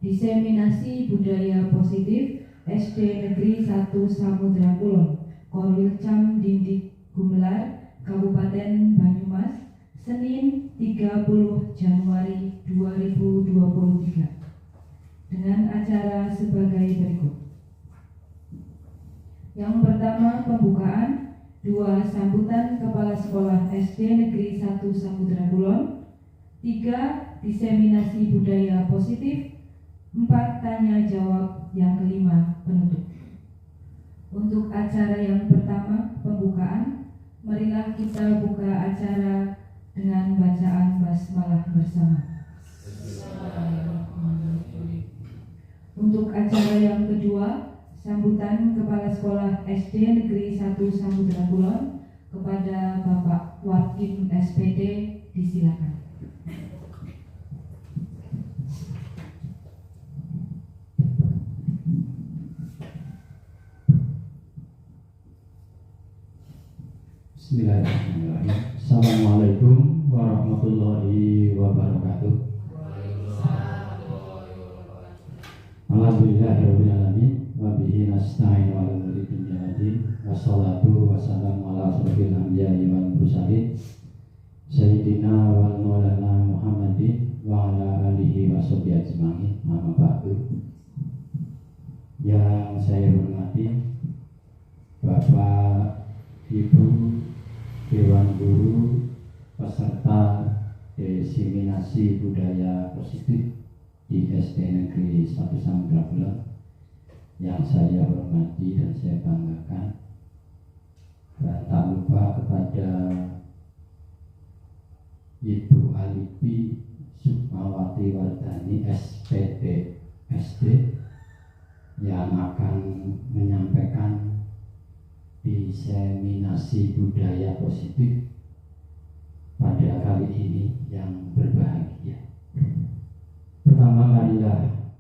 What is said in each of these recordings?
Diseminasi Budaya Positif SD Negeri 1 Samudra Kulon, Korwilcam Dindik Gumelar, Kabupaten Banyumas, Senin 30 Januari 2023 dengan acara sebagai berikut. Yang pertama, pembukaan. 2. Sambutan Kepala Sekolah SD Negeri 1 Samudra Kulon. 3. Diseminasi Budaya Positif. 4. Tanya jawab. Yang kelima, penutup. Untuk acara yang pertama, pembukaan, marilah kita buka acara dengan bacaan basmalah bersama. Untuk acara yang kedua, sambutan Kepala Sekolah SD Negeri 1 Samudra Kulon kepada Bapak Warkim SPD, disilakan. Bismillahirrahmanirrahim. Assalamualaikum warahmatullahi wabarakatuh. Alhamdulillahirrahmanirrahim. Wabihi nasta'in wa ala umuri dunya waddin. Wassalatu wassalamu ala asrofil anbiya'i wal mursalin Sayyidina wal maulana Muhammadin wa ala alihi wa sahbihi ajma'in. Amma ba'du. Yang saya hormati Bapak, Ibu, Dewan Guru, peserta diseminasi budaya positif di SD Negeri 1 Samudra Kulon, yang saya hormati dan saya banggakan, dan tak lupa kepada Ibu Alipi Sukmawati Wardani SPD SD yang akan menyampaikan diseminasi budaya positif pada kali ini yang berbahagia. Pertama, marilah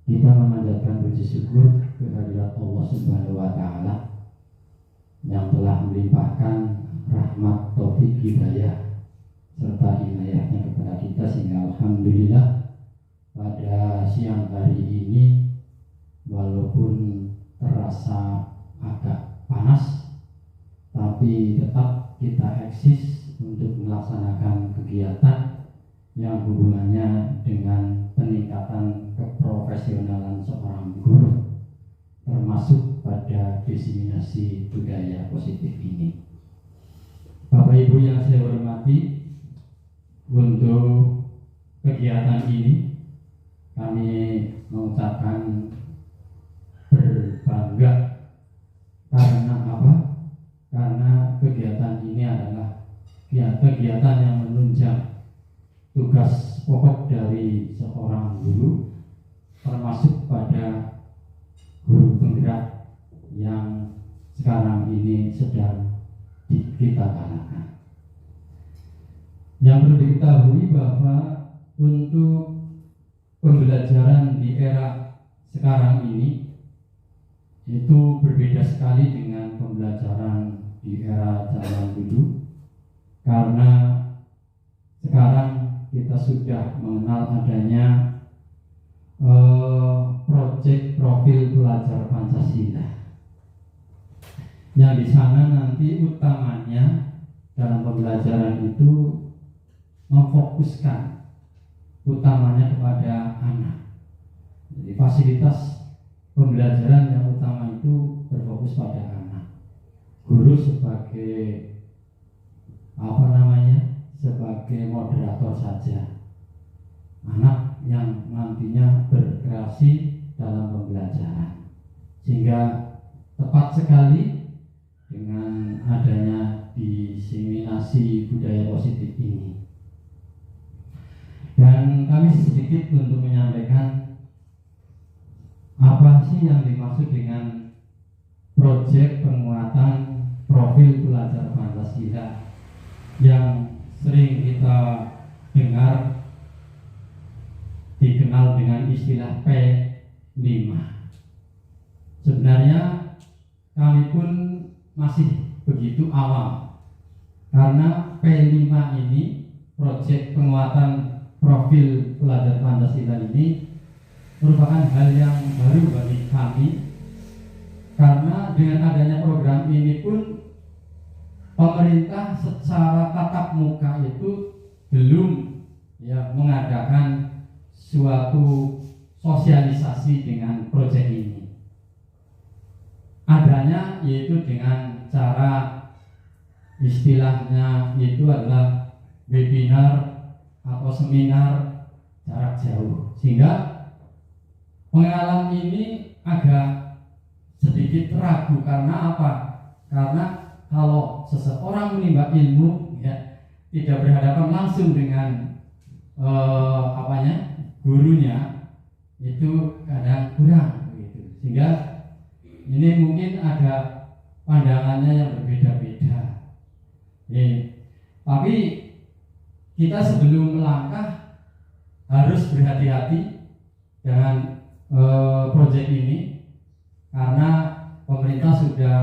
kita memanjatkan puji syukur kehadirat Allah Subhanahu wa Ta'ala yang telah melimpahkan rahmat, taufik, hidayah serta inayahnya kepada kita, sehingga alhamdulillah pada siang hari ini walaupun terasa agak panas, tapi tetap kita eksis untuk melaksanakan kegiatan yang hubungannya dengan peningkatan keprofesionalan seorang guru, termasuk pada diseminasi budaya positif ini. Bapak Ibu yang saya hormati, untuk kegiatan ini kami mengucapkan berbangga. Karena apa? Karena kegiatan ini adalah kegiatan yang menunjang tugas pokok dari seorang guru, termasuk pada guru penggerak yang sekarang ini sedang kita galakan. Yang perlu diketahui bahwa untuk pembelajaran di era sekarang ini itu berbeda sekali dengan pembelajaran di era zaman dulu, karena sekarang kita sudah mengenal adanya proyek profil pelajar Pancasila, yang di sana nanti utamanya dalam pembelajaran itu memfokuskan utamanya kepada anak. Jadi fasilitas pembelajaran yang utama itu berfokus pada anak. Guru sebagai sebagai moderator saja. Anak yang nantinya berkreasi dalam pembelajaran. Sehingga tepat sekali dengan adanya diseminasi budaya positif ini. Dan kami sedikit untuk menyampaikan apa sih yang dimaksud dengan proyek penguatan profil pelajar Pancasila yang sering kita dengar dikenal dengan istilah P5. Sebenarnya kami pun masih begitu awam, karena P5 ini, proyek penguatan profil pelajar Pancasila ini, merupakan hal yang baru bagi kami, karena dengan adanya program ini pun pemerintah secara tatap muka itu belum mengadakan suatu sosialisasi dengan proyek ini. Adanya yaitu dengan cara istilahnya itu adalah webinar atau seminar jarak jauh, sehingga pengalaman ini agak sedikit ragu. Karena apa? Karena kalau seseorang menimba ilmu tidak berhadapan langsung dengan gurunya, itu kadang kurang begitu. Sehingga ini mungkin ada pandangannya yang berbeda-beda. Tapi kita sebelum melangkah harus berhati-hati dengan proyek ini, karena pemerintah sudah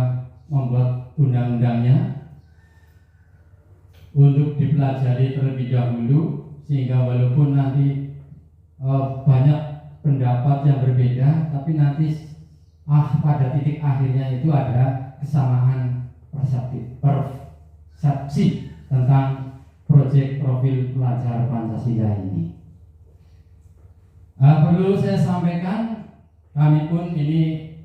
membuat undang-undangnya untuk dipelajari terlebih dahulu, sehingga walaupun nanti banyak pendapat yang berbeda, tapi nanti pada titik akhirnya itu ada kesamaan persepsi tentang proyek profil pelajar Pancasila ini. Perlu saya sampaikan, kami pun ini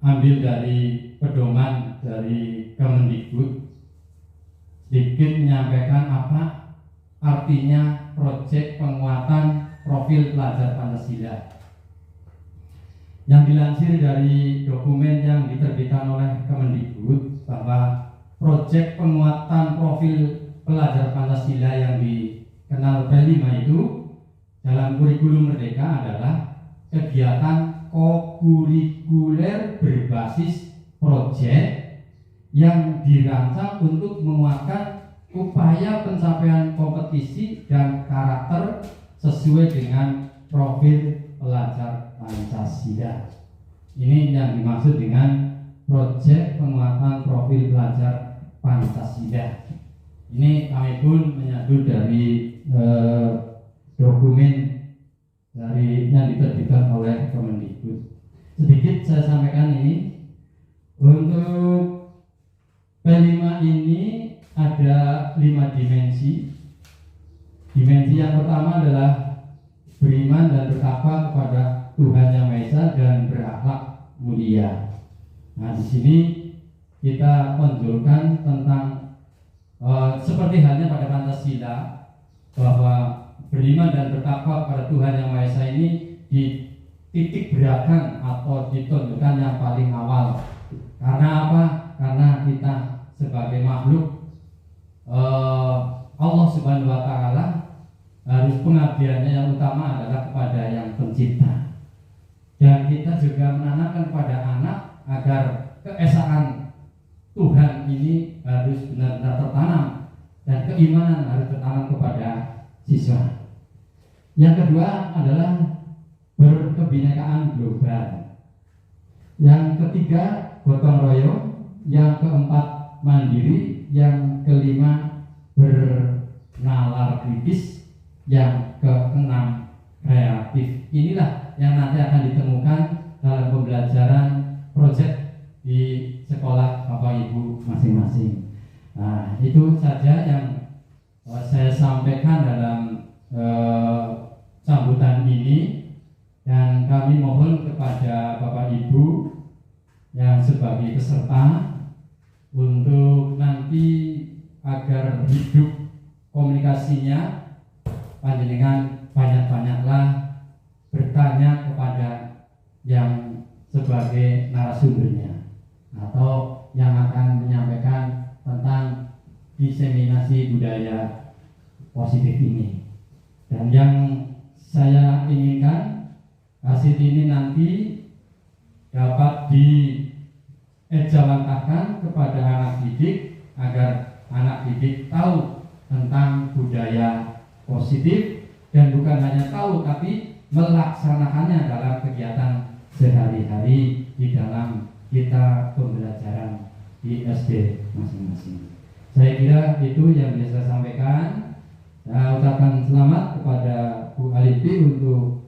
ambil dari pedoman dari Kemendikbud, sedikit menyampaikan apa artinya proyek penguatan profil pelajar Pancasila. Yang dilansir dari dokumen yang diterbitkan oleh Kemendikbud, bahwa proyek penguatan profil pelajar Pancasila yang dikenal P5 itu dalam kurikulum Merdeka adalah kegiatan kokurikuler berbasis proyek yang dirancang untuk menguatkan upaya pencapaian kompetisi dan karakter sesuai dengan profil pelajar Pancasila. Ini yang dimaksud dengan proyek penguatan profil pelajar Pancasila. Ini kami pun menyadul dari dokumen dari yang diterbitkan oleh Kemendikbud. Sedikit saya sampaikan ini. Untuk P5 ini ada 5 dimensi. Dimensi yang pertama adalah beriman dan bertakwa kepada Tuhan Yang Maha Esa dan berakhlak mulia. Nah, di sini kita tonjolkan tentang seperti halnya pada Pancasila, bahwa beriman dan bertakwa kepada Tuhan Yang Maha Esa ini dititik beratkan atau ditunjukkan yang paling awal. Karena apa? Karena kita sebagai makhluk Allah Subhanahu wa Ta'ala, harus pengabdiannya yang utama adalah kepada Yang Pencipta. Dan kita juga menanamkan kepada anak agar keesaan Tuhan ini harus benar-benar tertanam, dan keimanan harus tertanam kepada siswa. Yang kedua adalah berkebinekaan global. Yang ketiga gotong royong. Yang keempat mandiri. Yang kelima bernalar kritis. Yang keenam kreatif. Inilah yang nanti akan ditemukan dalam pembelajaran proyek di sekolah Bapak Ibu masing-masing. Nah, itu saja yang saya sampaikan dalam sambutan ini, dan kami mohon kepada Bapak Ibu yang sebagai peserta untuk nanti agar hidup komunikasinya, panjenengan banyak-banyaklah bertanya kepada yang sebagai narasumbernya atau yang akan menyampaikan tentang diseminasi budaya positif ini. Dan yang saya inginkan kaset ini nanti dapat diejawantahkan kepada anak didik, agar anak didik tahu tentang budaya positif, dan bukan hanya tahu tapi melaksanakannya dalam kegiatan sehari-hari di dalam kita pembelajaran di SD masing-masing. Saya kira itu yang bisa saya sampaikan. Saya ucapkan selamat kepada Bu Alifi untuk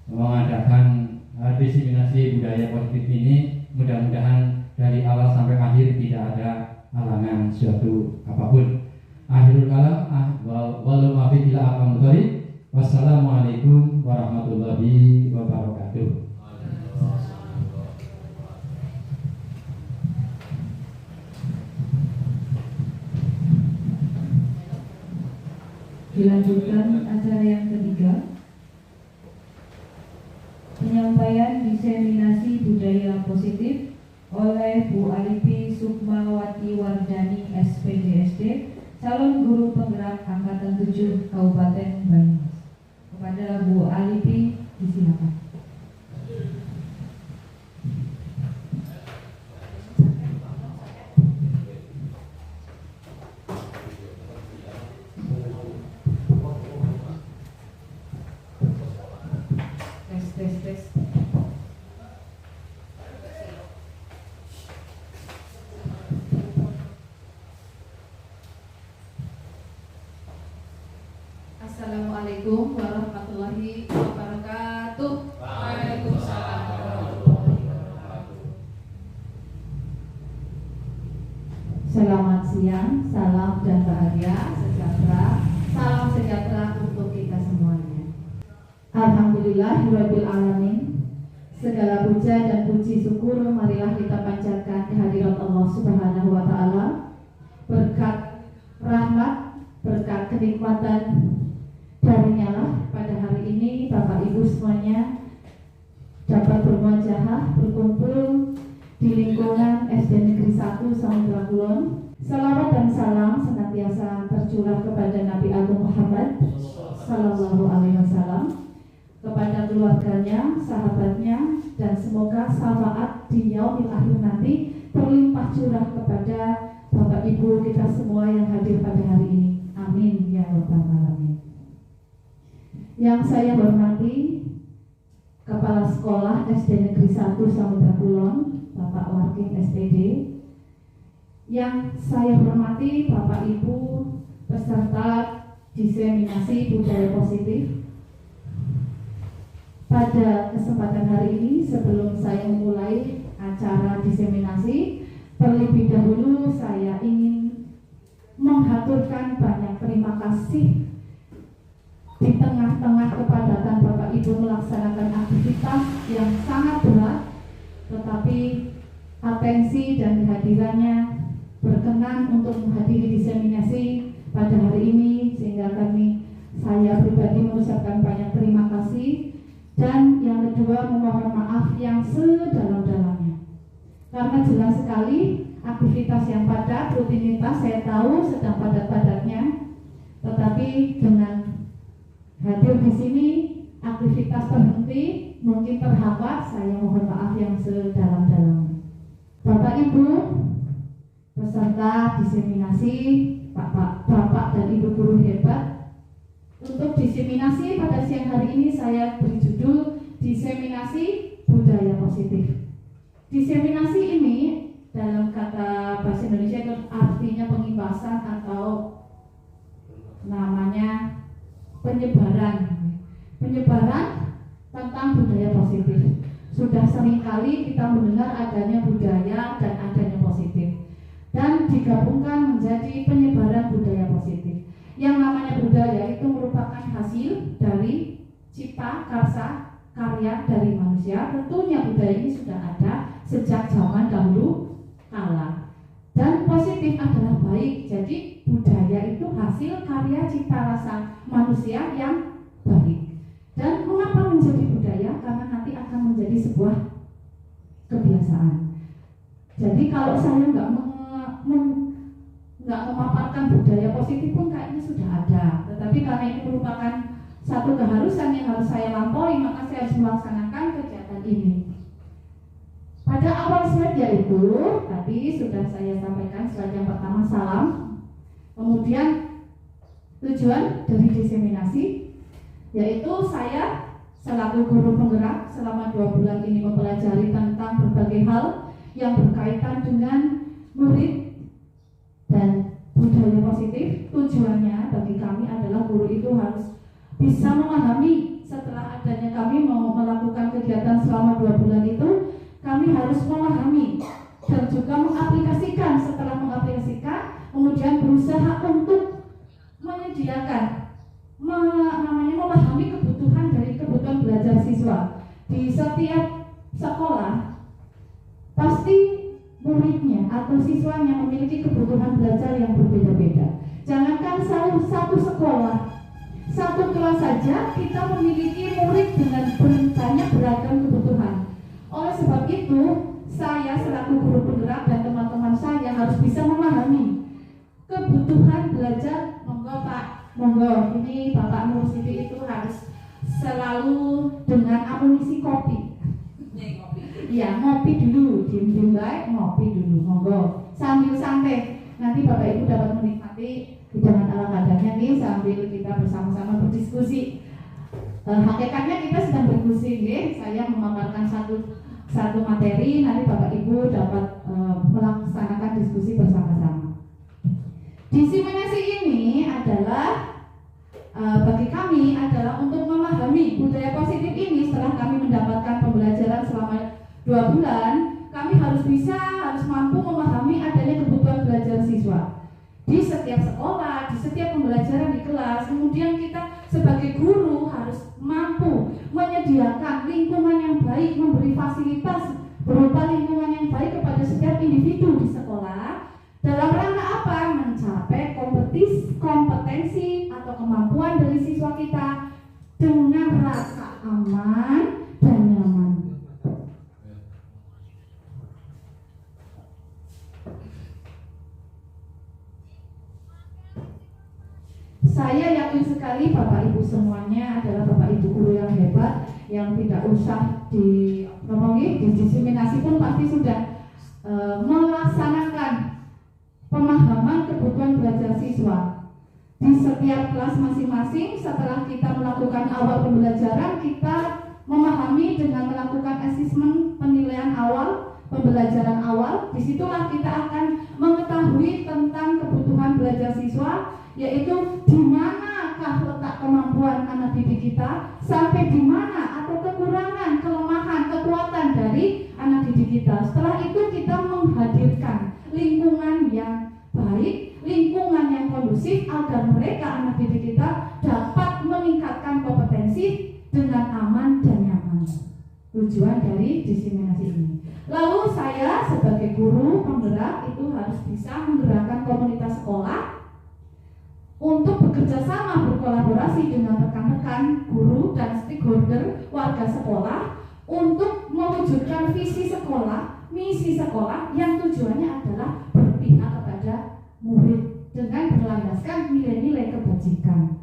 mengadakan diseminasi budaya positif ini. Mudah-mudahan dari awal sampai akhir tidak ada halangan suatu apapun. Akhirul kalam, walau mafi ila akamutari. Wassalamualaikum warahmatullahi wabarakatuh. Dilanjutkan acara yang ketiga, penyampaian diseminasi budaya positif oleh Bu Alifi Sukmawati Wardani SPDSD, calon guru penggerak angkatan 7 Kabupaten Banyumas. Kepada Bu Alifi disilakan. Tes. Assalamualaikum warahmatullahi wabarakatuh. Waalaikumsalam warahmatullahi wabarakatuh. Selamat siang, salam dan bahagia sejahtera. Salam sejahtera untuk kita semuanya. Alhamdulillahirabbil alamin. Segala puja dan puji syukur marilah kita panjatkan kehadirat Allah Subhanahu wa taala. Berkat rahmat, berkat kenikmatan darinya lah pada hari ini Bapak Ibu semuanya dapat bermuajahah berkumpul di lingkungan SD Negeri 1 Samudra Kulon. Salawat dan salam senantiasa tercurah kepada Nabi Agung Muhammad Sallallahu Alaihi Wasallam, kepada keluarganya, sahabatnya, dan semoga syafaat di yaumil akhir nanti terlimpah curah kepada Bapak Ibu kita semua yang hadir pada hari ini. Amin ya rabbal alamin. Yang saya hormati Kepala Sekolah SD Negeri 1 Samudra Kulon, Bapak Warking SPD. Yang saya hormati Bapak Ibu peserta diseminasi budaya positif. Pada kesempatan hari ini, sebelum saya memulai acara diseminasi, terlebih dahulu saya ingin menghaturkan banyak terima kasih di tengah-tengah kepadatan Bapak Ibu melaksanakan aktivitas yang sangat berat, tetapi atensi dan kehadirannya berkenan untuk menghadiri diseminasi pada hari ini, sehingga saya pribadi mengucapkan banyak terima kasih. Dan yang kedua, memohon maaf yang sedalam-dalamnya, karena jelas sekali aktivitas yang padat, rutinitas saya tahu sedang padat-padatnya, tetapi dengan hadir di sini aktivitas terhenti, mungkin terhambat, saya mohon maaf yang sedalam-dalamnya. Bapak Ibu peserta diseminasi, Bapak dan Ibu guru hebat, untuk diseminasi pada siang hari ini saya beri judul diseminasi budaya positif. Diseminasi ini dalam kata bahasa Indonesia itu artinya pengibasan atau namanya penyebaran tentang budaya positif. Sudah seringkali kita mendengar adanya budaya dan adanya positif, dan digabungkan menjadi penyebaran budaya positif. Yang namanya budaya itu merupakan hasil dari cipta karya dari manusia. Tentunya budaya ini sudah ada sejak zaman dahulu kala. Dan positif adalah baik. Jadi budaya itu hasil karya cipta rasa manusia yang baik. Dan mengapa menjadi budaya? Karena nanti akan menjadi sebuah kebiasaan. Jadi kalau saya nggak memaparkan budaya positif pun kayaknya sudah ada, tetapi karena ini merupakan satu keharusan yang harus saya lampaui, maka saya harus melaksanakan kegiatan ini. Pada awal slide yaitu tadi sudah saya sampaikan, slide yang pertama salam, kemudian tujuan dari diseminasi, yaitu saya selaku guru penggerak selama 2 bulan ini mempelajari tentang berbagai hal yang berkaitan dengan murid dan budaya positif. Tujuannya bagi kami adalah guru itu harus bisa memahami setelah adanya kami mau kegiatan selama 2 bulan itu kami harus memahami dan juga mengaplikasikan. Setelah mengaplikasikan, kemudian berusaha untuk menyediakan, memahami kebutuhan dari kebutuhan belajar siswa. Di setiap sekolah pasti muridnya atau siswanya memiliki kebutuhan belajar yang berbeda-beda. Jangankan satu sekolah, satu kelas saja kita memiliki murid dengan banyak beragam kebutuhan. Oleh sebab itu, saya selaku guru penggerak dan teman-teman saya harus bisa memahami kebutuhan belajar. Monggo Pak, monggo, ini Bapak Nur Siti itu harus selalu dengan amunisi kopi. Iya, ngopi dulu, diem baik, ngopi dulu, monggo. Sambil santai, nanti Bapak Ibu dapat menikmati hidangan ala kadarnya nih sambil kita bersama-sama berdiskusi. Hakikatnya kita sedang berdiskusi, saya memaparkan satu materi, nanti Bapak Ibu dapat melaksanakan diskusi bersama-sama. Diseminasi ini adalah bagi kami adalah untuk memahami budaya positif ini. Setelah kami mendapatkan pembelajaran selama 2 bulan, kami harus mampu memahami adanya kebutuhan belajar siswa di setiap sekolah, di setiap pembelajaran di kelas. Kemudian kita sebagai guru harus mampu menyediakan lingkungan yang baik, memberi fasilitas berupa lingkungan yang baik kepada setiap individu di sekolah. Dalam rangka apa? Mencapai kompetensi atau kemampuan dari siswa kita dengan rasa aman dan nyaman. Saya yakin sekali Bapak Ibu semuanya adalah Bapak Ibu guru yang hebat, yang tidak usah didiseminasi pun pasti sudah melaksanakan pemahaman kebutuhan belajar siswa di setiap kelas masing-masing. Setelah kita melakukan awal pembelajaran, kita memahami dengan melakukan asesmen penilaian awal, pembelajaran awal. Disitulah kita akan mengetahui tentang kebutuhan belajar siswa, yaitu di manakah letak kemampuan anak didik kita, sampai di mana atau kekurangan, kelemahan, kekuatan dari anak didik kita. Setelah itu kita menghadirkan lingkungan yang baik, lingkungan yang kondusif agar mereka anak didik kita dapat meningkatkan kompetensi dengan aman dan nyaman. Tujuan dari diseminasi ini. Lalu saya sebagai guru penggerak itu harus bisa menggerakkan komunitas sekolah untuk bekerja sama, berkolaborasi dengan rekan-rekan guru dan stakeholder warga sekolah untuk mewujudkan visi sekolah, misi sekolah yang tujuannya adalah berpihak kepada murid dengan berlandaskan nilai-nilai kebajikan.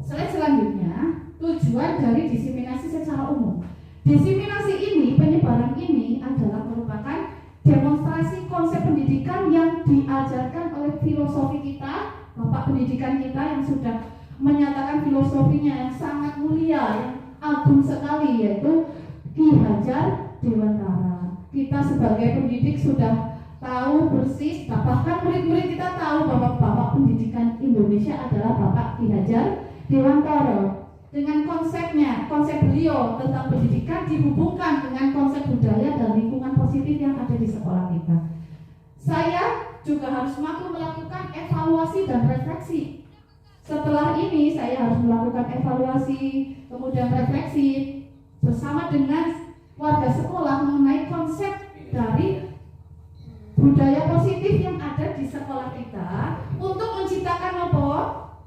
Slide selanjutnya, tujuan dari diseminasi secara umum. Diseminasi ini, penyebaran ini adalah merupakan demonstrasi konsep pendidikan yang diajarkan oleh filosofi kita, Bapak pendidikan kita yang sudah menyatakan filosofinya yang sangat mulia, yang agung sekali, yaitu Ki Hajar Dewantara. Kita sebagai pendidik sudah tahu persis, bahkan murid-murid kita tahu bahwa Bapak pendidikan Indonesia adalah Bapak Ki Hajar Dewantara. Dengan konsepnya, konsep beliau tentang pendidikan dihubungkan dengan konsep budaya dan lingkungan positif yang ada di sekolah kita. Saya juga harus mampu melakukan evaluasi dan refleksi. Setelah ini saya harus melakukan evaluasi, kemudian refleksi bersama dengan warga sekolah mengenai konsep dari budaya positif yang ada di sekolah kita untuk menciptakan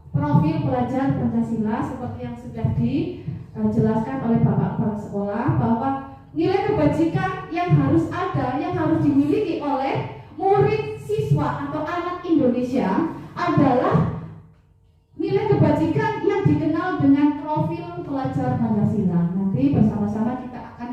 profil pelajar Pancasila seperti yang sudah dijelaskan oleh Bapak Kepala Sekolah, bahwa nilai kebajikan yang harus ada, yang harus dimiliki oleh murid, siswa atau anak Indonesia adalah nilai kebajikan yang dikenal dengan profil pelajar Pancasila. Nanti bersama-sama kita akan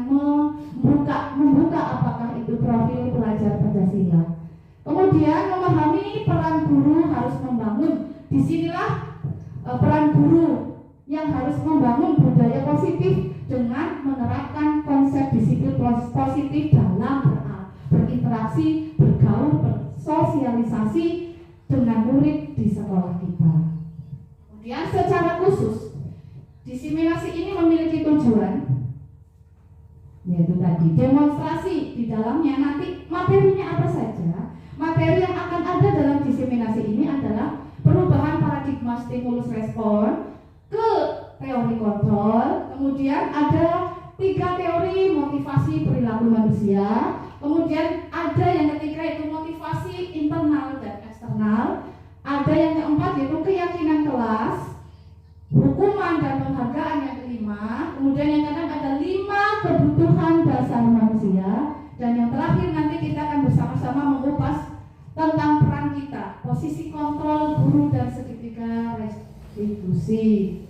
membuka apakah itu profil pelajar Pancasila. Kemudian memahami peran guru harus membangun. Disinilah peran guru yang harus membangun budaya positif dengan menerapkan konsep disiplin positif dalam berinteraksi, bergaul, bersosialisasi dengan murid di sekolah kita. Kemudian secara khusus, diseminasi ini memiliki tujuan tadi. Demonstrasi di dalamnya nanti materinya apa saja? Materi yang akan ada dalam diseminasi ini adalah perubahan paradigma stimulus respon ke teori kontrol, kemudian ada 3 teori motivasi perilaku manusia, kemudian ada yang ketiga itu motivasi internal dan eksternal, ada yang keempat yaitu keyakinan kelas, hukuman dan penghargaan yang kelima, kemudian yang keenam ada 5 kebutuhan dasar manusia, dan yang terakhir nanti kita akan bersama-sama mengupas tentang peran kita, posisi kontrol, guru, dan segitiga restitusi.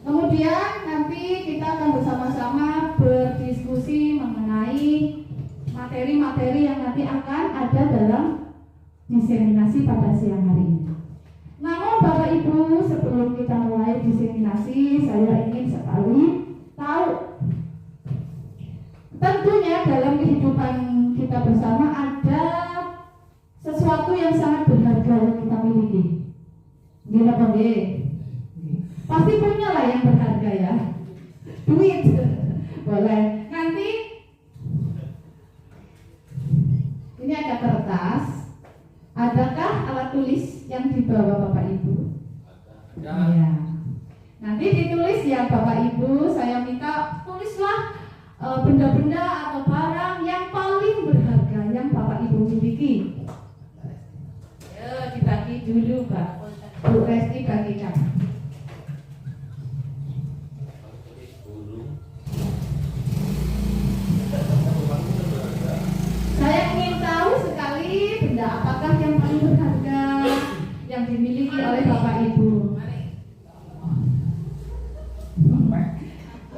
Kemudian nanti kita akan bersama-sama berdiskusi mengenai materi-materi yang nanti akan ada dalam diseminasi pada siang hari ini. Namun Bapak Ibu, sebelum kita mulai diseminasi, saya ingin sekali tahu, tentunya dalam kehidupan kita bersama ada sesuatu yang sangat berharga yang kita miliki. Gila Bang, pasti punya lah yang berharga ya. Duit. Boleh. Nanti ini ada kertas. Adakah alat tulis yang dibawa Bapak Ibu? Ada. Ya. Nanti ditulis ya Bapak Ibu. Saya minta tulislah benda-benda atau barang yang paling berharga yang Bapak Ibu miliki. Dibagi dulu Pak. Bu Resti bagikan. Saya ingin tahu sekali benda apakah yang paling berharga yang dimiliki oleh Bapak Ibu.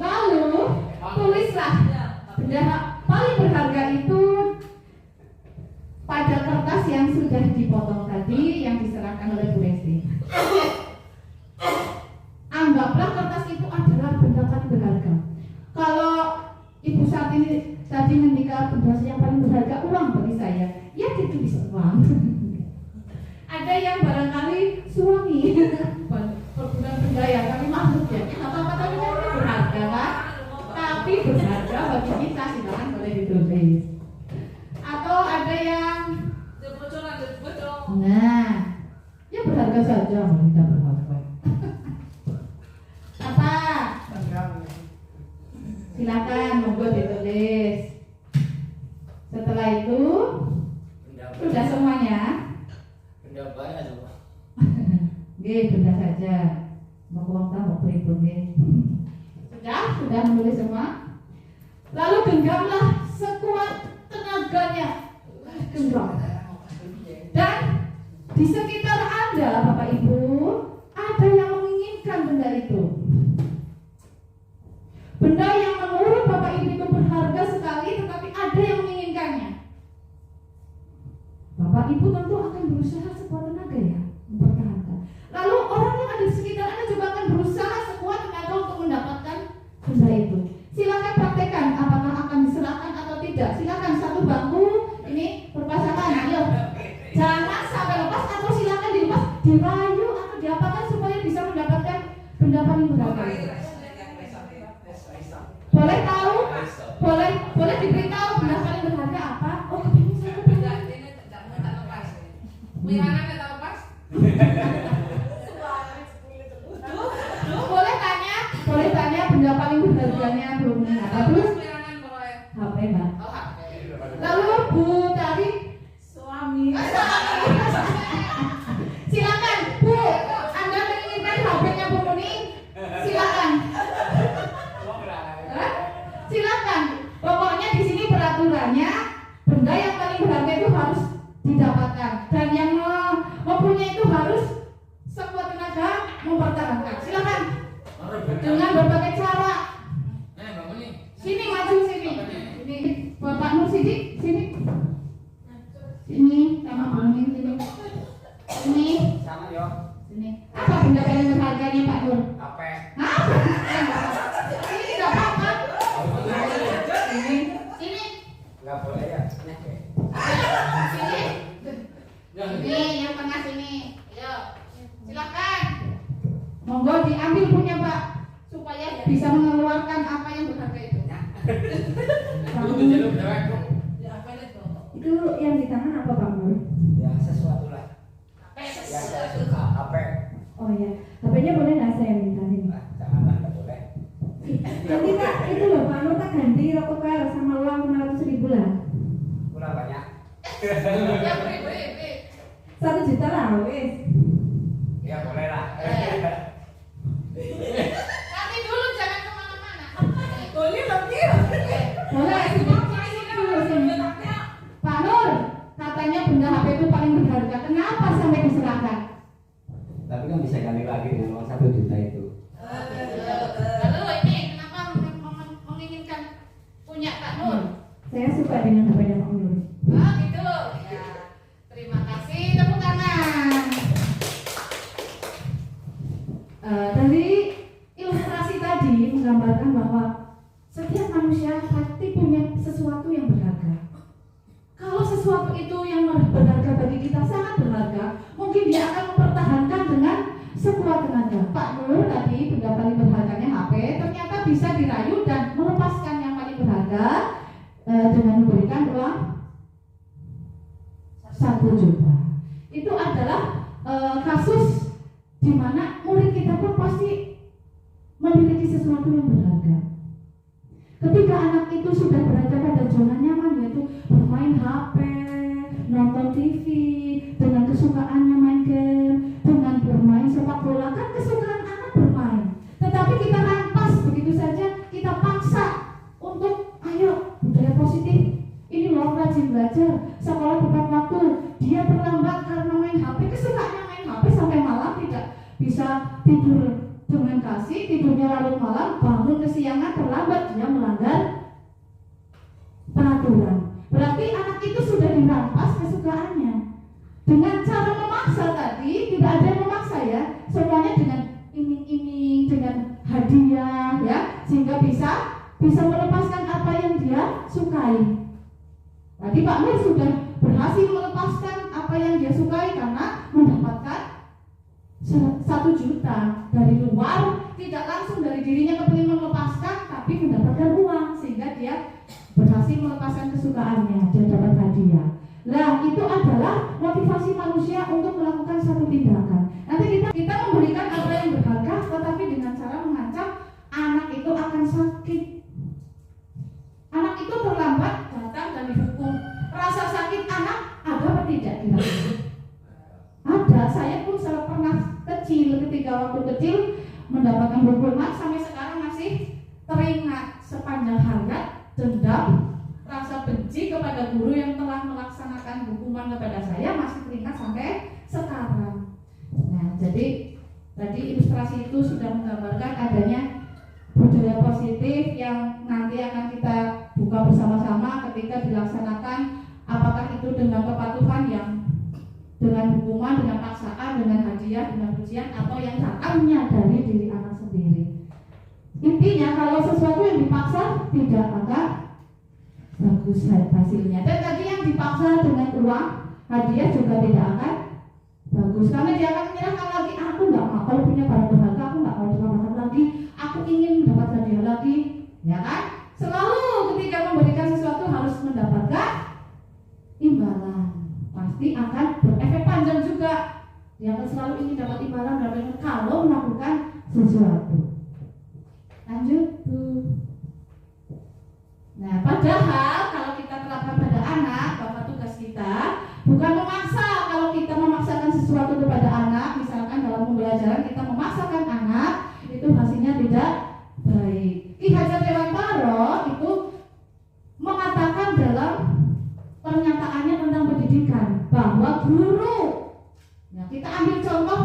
Lalu tulislah benda paling berharga itu pada kertas yang sudah dipotong tadi yang diserahkan oleh Bu Resti. Anggaplah kertas itu adalah benda paling berharga. Kalau Ibu saat ini tadi ketika benda yang paling berharga uang bagi saya, ya ditulis uang. Ada yang barangkali suami, perbulan benda ya, kami makhluk ya, apa-apa tapi kan itu berharga kan? Tapi berharga bagi kita, silakan boleh ditulis. Atau ada yang nah, ya berharga saja, tidak berharga. Apa? Silakan, monggo ditulis. Setelah itu, sudah semuanya. Benda banyak coba. Nggih, benda saja. Mau uang tamu berikut nih. Sudah menulis semua. Lalu genggamlah sekuat tenaganya. Genggam. Dan di sekitar Anda, Bapak Ibu, ada yang menginginkan benda itu. Benda yang menurut Bapak Ibu itu berharga sekali, tetapi ada yang menginginkannya. Bapak Ibu tentu akan berusaha sekuat tenaga ya, mempertahankan. Lalu orang yang ada di sekitar Anda juga akan berusaha sekuat tenaga untuk mendapatkan benda itu. Silakan praktekkan apakah akan diserahkan atau tidak. Silakan satu bangku ini berpasangan. Ayo, jangan sampai lepas atau silakan dilepas, dirayu atau diapakan supaya bisa mendapatkan benda paling berharga. Boleh tahu? Boleh diberitahu benda paling berharga apa? Oh, ini saya benda ini tak lepas. Wihanan tak lepas. Boleh tanya benda paling berharganya belum apa terus? HP Mbak. Lalu Bu tadi suami. Silakan Bu, Anda menginginkan HP-nya Bu Muni? Silakan. Silakan. Pokoknya di sini peraturannya benda yang paling berharga itu harus didapatkan dan yang mempunyai itu harus sekuat tenaga mempertahankan. Silakan. Dengan berbagai cara. Sini maju sini. Ini Bapak Nur Sidik sini. Sini sama Bumi sini. Sini. Sama yo. Sini. Apa benda paling berharganya Pak Nur? Apa? Hah? Ini tidak apa-apa. Sini. Enggak boleh ya. Sini. Ini yang tengah sini. Ayo. Silakan. Monggo diambil punya Pak supaya bisa mengeluarkan apa yang berharga itu. Kudu jaluk dewek dong. Itu yang di tangan apa Pak Nur? Ya sesuatu lah. Ya saya suka HP. Oh ya, HP-nya boleh nggak saya minta ini? Nah, janganlah nggak boleh. Nanti tak itu loh Pak Nur tak ganti rokok kail sama uang 500.000 lah. Kurang banyak. Ya beri. 1 juta lah wes. Ya boleh lah. Nanti dulu jangan kemana-mana. Boleh dulu sini. Pak Nur, katanya benda HP itu paling berharga. Kenapa sampai diserahkan? Tapi kan bisa kali lagi dengan uang 1 juta itu. Lalu ini kenapa menginginkan punya Kak Nur? Saya suka dengan HP-nya Pak Nur. Ah gitu. Ya. Terima kasih, tepuk tangan. Dari ilustrasi tadi menggambarkan bahwa setiap manusia pasti punya sesuatu yang berharga. Kalau sesuatu itu yang berharga bagi kita sangat berharga, mungkin dia akan mempertahankan dengan sekuat tenaga. Pak Nur tadi benda paling berharganya HP, ternyata bisa dirayu dan melepaskan yang paling berharga dengan memberikan uang 1 juta. Itu adalah kasus di mana murid kita pun pasti memiliki sesuatu yang berharga. Ketika anak itu sudah berada pada zona nyaman, yaitu bermain HP, nonton TV, dengan kesukaannya main game, dengan bermain sepak bola, kan kesukaan anak bermain. Tetapi kita rampas begitu saja, kita paksa untuk ayo budaya positif. Ini loh rajin belajar, sekolah tepat waktu. Dia terlambat karena main HP, kesukaannya main HP sampai malam tidak bisa tidur dengan kasih, tidurnya larut malam, bangun kesiangan, terlambat, dia melanggar peraturan. Berarti anak itu sudah dirampas kesukaannya. Dengan cara memaksa tadi, tidak ada yang memaksa ya, semuanya dengan iming-iming, dengan hadiah ya, sehingga bisa melepaskan apa yang dia sukai. Tadi Pak Nur sudah berhasil melepaskan apa yang dia sukai karena mendapatkan 1 juta dari luar, tidak langsung dari dirinya kepingin melepaskan, tapi mendapatkan uang sehingga dia berhasil melepaskan kesukaannya, dia dapat hadiah. Nah, itu adalah motivasi manusia untuk melakukan satu tindakan. Nanti kita memberikan apa yang berharga, tetapi dengan cara mengancam anak itu akan sakit. Anak itu terlambat datang dan dihukum. Rasa sakit anak ada apa tidak kira-kira? Ada. Saya pun pernah ketika waktu kecil mendapatkan hukuman, sampai sekarang masih teringat sepanjang hayat, dendam, rasa benci kepada guru yang telah melaksanakan hukuman kepada saya masih teringat sampai sekarang. Nah, jadi tadi ilustrasi itu sudah menggambarkan adanya budaya positif yang nanti akan kita buka bersama-sama ketika dilaksanakan, apakah itu dengan kepatuhan yang dengan hukuman, dengan paksaan, dengan hadiah, dengan pujian, atau yang sakamnya dari diri anak sendiri. Intinya kalau sesuatu yang dipaksa tidak akan bagus hasilnya. Dan tadi yang dipaksa dengan uang, hadiah juga tidak akan bagus, karena dia akan menyerahkan lagi. Aku nggak mau, kalau punya barang berharga aku nggak mau diselamatkan lagi. Aku ingin mendapat hadiah lagi, ya kan? Selalu ketika memberikan sesuatu harus mendapatkan imbalan. Pasti akan berefek panjang juga. Dia akan selalu ingin dapat imbalan kalau melakukan sesuatu. Lanjut Bu. Nah, padahal kalau kita terapkan pada anak, bahwa tugas kita bukan memaksa. Kalau kita memaksakan sesuatu kepada anak, misalkan dalam pembelajaran kita memaksakan anak, itu hasilnya tidak baik. Ki Hajar Dewantara itu mengatakan dalam pernyataannya tentang pendidikan bahwa guru, nah kita ambil contoh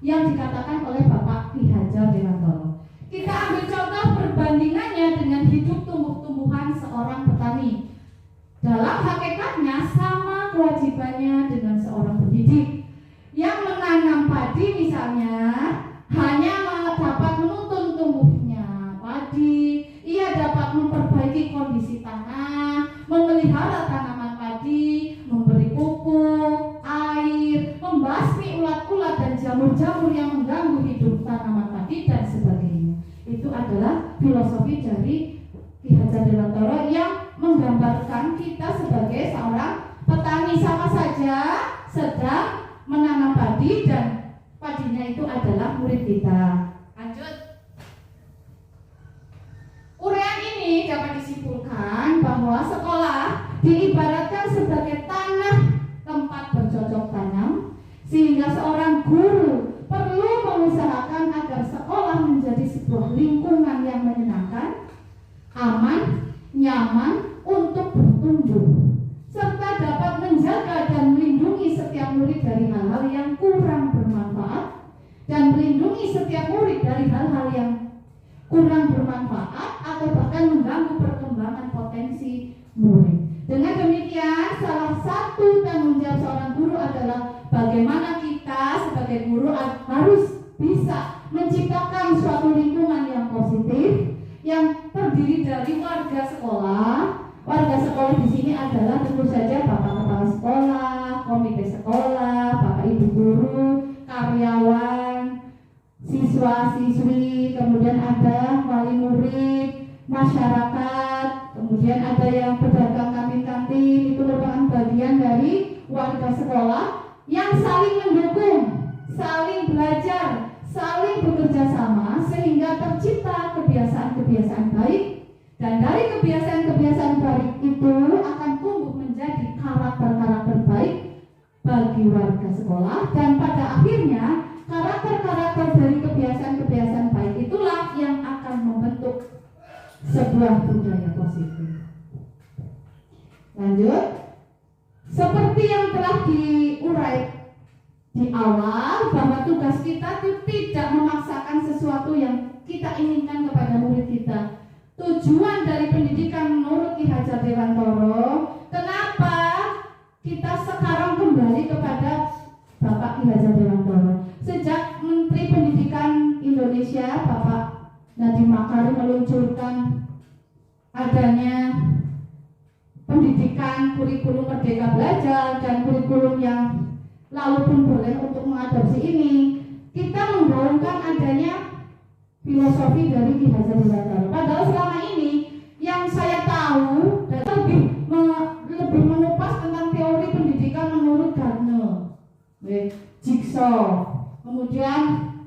yang dikatakan oleh Bapak Ki Hajar Dewantara. Kita ambil contoh perbandingannya dengan hidup tumbuh-tumbuhan seorang petani. Dalam hakikatnya sama kewajibannya dengan seorang pendidik yang menanam padi misalnya, hanya dapat menuntun tumbuhnya padi, ia dapat memperbaiki kondisi tanah, memelihara tanaman padi, memberi pupuk, air, membasmi ulat-ulat dan jamur-jamur yang mengganggu hidup tanaman padi dan sebagainya. Itu adalah filosofi dari Ki Hajar Dewantara yang menggambarkan kita sebagai seorang petani, sama saja sedang menanam padi dan padinya itu adalah murid kita. Lanjut. Uraian ini dapat disimpulkan bahwa sekolah diibaratkan sebagai tanah tempat bercocok tanam, sehingga seorang guru perlu mengusahakan agar sekolah menjadi sebuah lingkungan yang menyenangkan, aman, nyaman untuk bertumbuh, serta dapat menjaga dan melindungi setiap murid dari hal-hal yang kurang bermanfaat dan melindungi setiap murid dari hal-hal yang kurang bermanfaat atau bahkan mengganggu perkembangan potensi murid. Dengan demikian, salah satu tanggung jawab seorang guru adalah bagaimana kita sebagai guru harus bisa menciptakan suatu lingkungan yang positif yang terdiri dari warga sekolah. Warga sekolah di sini adalah tentu saja bapak kepala sekolah, komite sekolah, bapak ibu guru, karyawan, siswa-siswi, kemudian ada wali murid, masyarakat, kemudian ada yang pedagang kantin-kantin. Itu merupakan bagian dari warga sekolah yang saling mendukung, saling belajar, saling bekerja sama sehingga tercipta kebiasaan-kebiasaan baik, dan dari kebiasaan-kebiasaan baik itu akan tumbuh menjadi karakter-karakter baik bagi warga sekolah, dan pada akhirnya karakter-karakter dari kebiasaan-kebiasaan baik itulah yang akan membentuk sebuah budaya positif. Lanjut, seperti yang telah diurai di awal bahwa tugas kita itu tidak memaksakan sesuatu yang kita inginkan kepada murid kita. Tujuan dari pendidikan menurut Ki Hajar Dewantara, kenapa kita sekarang kembali kepada Bapak Ki Hajar Dewantara? Sejak Menteri Pendidikan Indonesia Bapak Nadiem Makarim meluncurkan adanya pendidikan kurikulum Merdeka Belajar dan kurikulum yang lalu pun boleh untuk mengadopsi ini, kita menggaungkan adanya filosofi dari Ki Hajar Dewantara. Padahal selama ini yang saya tahu dan lebih mengupas tentang teori pendidikan menurut Gardner, Jigsaw, kemudian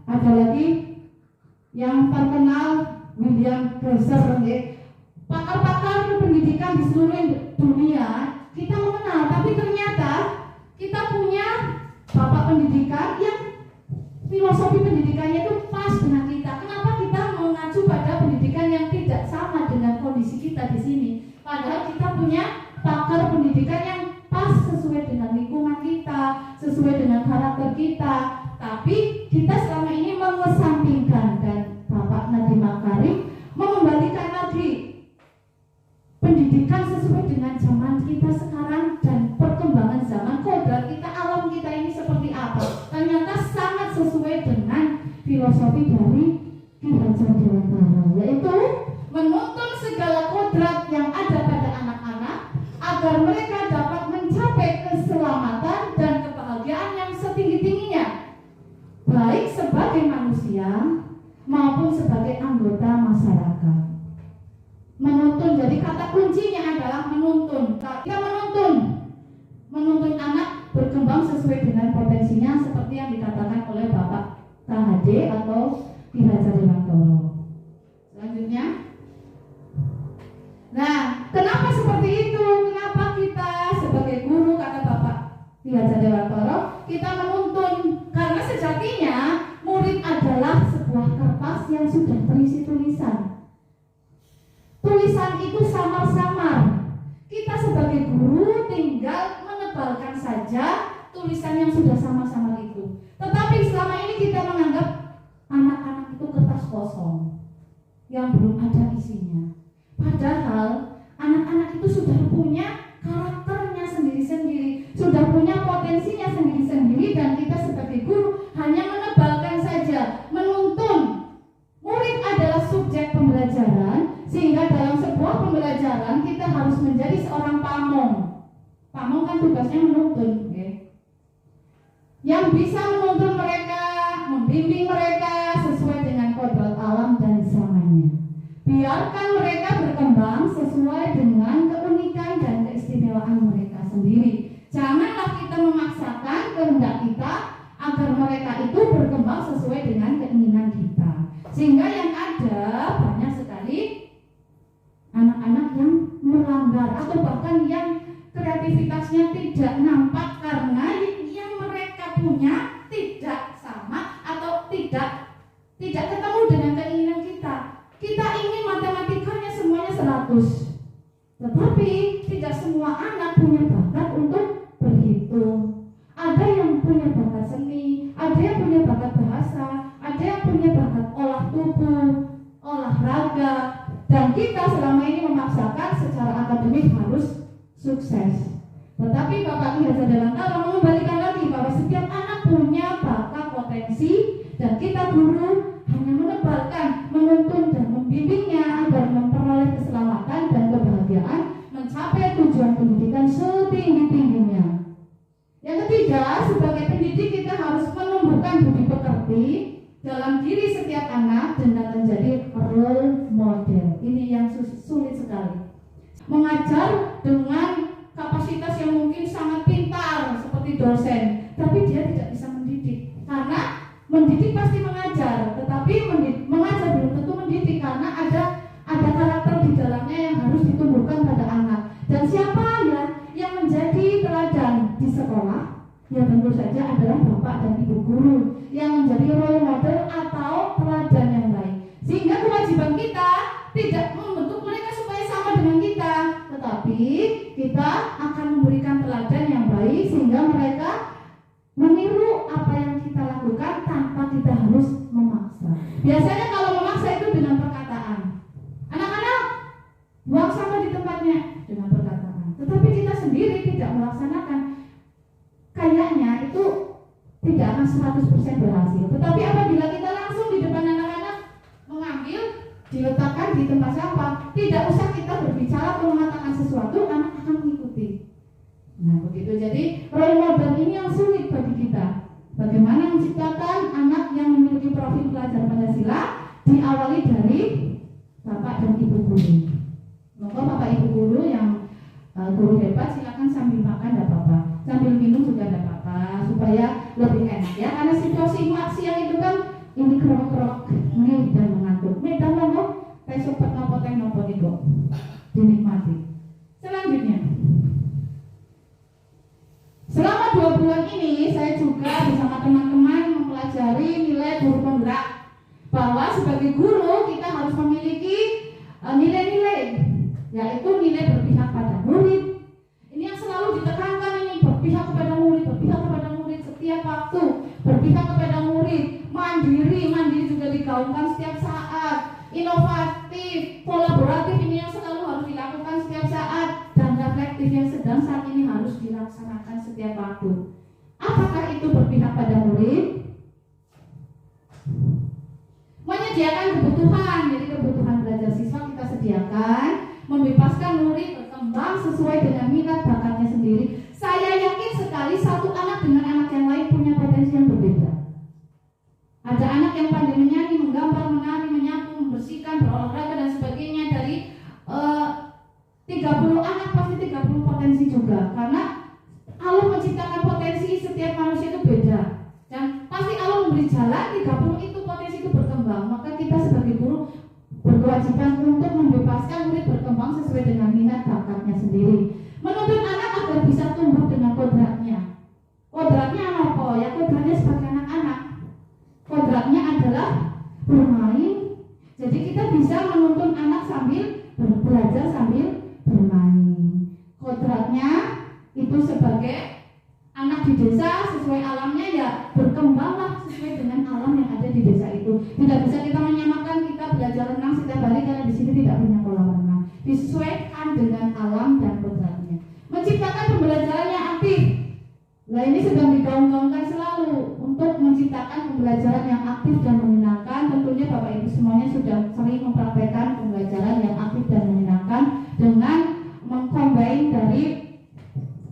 ada lagi yang terkenal William Glasser, pakar-pakar pendidikan di seluruh dunia kita mengenal, tapi ternyata kita punya bapak pendidikan yang filosofi pendidikannya itu pas dengan kita. Kenapa kita mengacu pada pendidikan yang tidak sama dengan kondisi kita di sini? Padahal kita punya pakar pendidikan yang pas sesuai dengan lingkungan kita, sesuai dengan karakter kita. Tapi kita selama ini mengesampingkan, dan Bapak Nadiem Makarim mengembalikan lagi pendidikan sesuai dengan zaman kita sekarang dan perkembangan zaman, kodrat kita, alam kita ini seperti apa. Ternyata sangat sesuai dengan filosofi dari Ki Hajar Dewantara, yaitu menuntun segala kodrat yang ada pada anak-anak agar mereka dapat mencapai keselamatan dan kebahagiaan yang setinggi-tingginya, baik sebagai manusia maupun sebagai anggota masyarakat. Menuntun, jadi kata kuncinya adalah menuntun. Kita menuntun anak berkembang sesuai dengan potensinya, seperti yang dikatakan oleh Bapak KHD atau Ki Hajar Dewantara. Selanjutnya, nah, kenapa seperti itu? Kenapa kita sebagai guru, kata Bapak Ki Hajar Dewantara, kita menuntun? Karena sejatinya murid adalah sebuah kertas yang sudah terisi tulisan. Tulisan itu samar-samar. Kita sebagai guru tinggal menebalkan saja tulisan yang sudah samar-samar itu. Tetapi selama ini kita menganggap anak-anak itu kertas kosong yang belum ada isinya. Padahal anak-anak itu sudah punya karakternya sendiri-sendiri, sudah punya potensinya sendiri-sendiri, dan kita sebagai guru hanya menebalkan saja, menuntun. Murid adalah subjek pembelajaran, sehingga dalam sebuah pembelajaran kita harus menjadi seorang pamong. Pamong kan tugasnya menuntun, yang bisa menuntun mereka, membimbing mereka sesuai dengan kodrat alam dan zamannya. Biarkan mereka berkembang sesuai dengan keunikan keunikan dan keistimewaan mereka sendiri. Janganlah kita memaksakan kehendak kita agar mereka itu berkembang sesuai dengan keinginan kita. Sehingga yang ada banyak sekali anak-anak yang melanggar atau bahkan yang kreativitasnya tidak nampak karena yang mereka punya tidak sama atau tidak ketemu dengan keinginan kita. Kita ingin matematikanya semuanya 100, tetapi tidak semua anak punya bakat untuk berhitung. Ada yang punya bakat seni, ada yang punya bakat bahasa, ada yang punya bakat olah tubuh, olahraga, dan kita selama ini memaksakan secara akademik harus sukses. Tetapi Bapak Ki Haji Dewantara mengembalikan lagi bahwa setiap anak punya bakat potensi dan kita guru hanya menebalkan, menuntun dan membimbingnya agar memperoleh keselamatan dan kebahagiaan mencapai tujuan pendidikan setinggi-tingginya. Yang ketiga, sebagai pendidik kita harus menumbuhkan budi pekerti dalam diri setiap anak dengan menjadi role model. Ini yang sulit sekali. Mengajar dengan kapasitas yang mungkin sangat pintar seperti dosen, tapi dia tidak bisa mendidik. Karena mendidik pasti mengajar, tetapi mengajar belum tentu mendidik karena ada karakter di dalamnya yang harus ditumbuhkan pada anak. Dan siapa ya yang menjadi teladan di sekolah? Ya tentu saja adalah bapak dan ibu guru yang menjadi role model atau teladan yang baik. Sehingga kewajiban kita tidak membentuk mereka supaya sama dengan kita, tetapi kita akan memberikan teladan yang baik sehingga mereka meniru apa yang kita lakukan tanpa kita harus memaksa. Biasanya kalau memaksa itu dengan perkataan. Anak-anak, buang sampah di tempatnya dengan perkataan. Tetapi kita sendiri tidak melaksanakan. Kayaknya itu tidak akan 100% berhasil. Tetapi apabila kita langsung di depan anak-anak mengambil, diletakkan di tempat sampah, tidak usah kita berbicara atau mengatakan sesuatu, anak akan mengikuti. Nah begitu, jadi role model ini yang sulit bagi kita. Bagaimana menciptakan anak yang memiliki profil pelajar Pancasila diawali dari bapak dan ibu guru. Maka bapak ibu guru yang guru hebat silakan sambil makan tidak apa-apa, sambil minum juga tidak apa-apa, supaya lebih enak ya. Karena situasi siang itu kan ini kerok-kerok nih dan mengantuk. Medan nopo, teh sobat nopo teh nopo niku dinikmati. Selanjutnya, selama 2 bulan ini saya juga bersama teman-teman mempelajari nilai guru penggerak, bahwa sebagai guru kita harus memiliki nilai-nilai, yaitu nilai berpihak pada murid. Ini yang selalu ditekankan, ini berpihak kepada murid setiap waktu, berpihak kepada murid, mandiri juga digaungkan setiap saat, inovatif, kolaboratif ini yang selalu harus dilakukan setiap saat, dan reflektif yang sedang saat ini harus dilaksanakan setiap waktu. Apakah itu berpihak pada murid? Menyediakan kebutuhan, jadi kebutuhan belajar siswa kita sediakan, membebaskan murid berkembang sesuai dengan minat bakatnya sendiri. Saya yakin sekali satu anak dengan anak yang lain punya potensi yang berbeda. Ada anak yang pandai menyanyi, menggambar, menari, menyapu, membersihkan, berolahraga dan sebagainya. Dari 30 anak pasti 30 potensi juga, karena Allah menciptakan potensi setiap manusia itu beda, dan pasti Allah memberi jalan 30 itu potensi itu berkembang. Maka kita sebagai guru berkewajiban untuk membebaskan murid berkembang sesuai dengan minat bakatnya sendiri, menuntun anak agar bisa tumbuh dengan kodratnya. Kodratnya apa? Ya kodratnya sebagai anak-anak. Kodratnya adalah bermain. Jadi kita bisa menuntun anak sambil belajar sambil bermain. Kodratnya itu sebagai anak di desa sesuai alamnya, ya berkembanglah sesuai dengan alam yang ada di desa itu. Tidak bisa kita menyamakan kita belajar renang setiap hari karena di sini tidak punya kolam renang. Disesuaikan dengan alam dan kodratnya. Menciptakan pembelajaran yang aktif. Nah ini sedang digaung-gaungkan selalu untuk menciptakan pembelajaran yang aktif dan menyenangkan. Tentunya Bapak Ibu semuanya sudah sering mempraktekkan pembelajaran yang aktif dan menyenangkan dengan mengcombine dari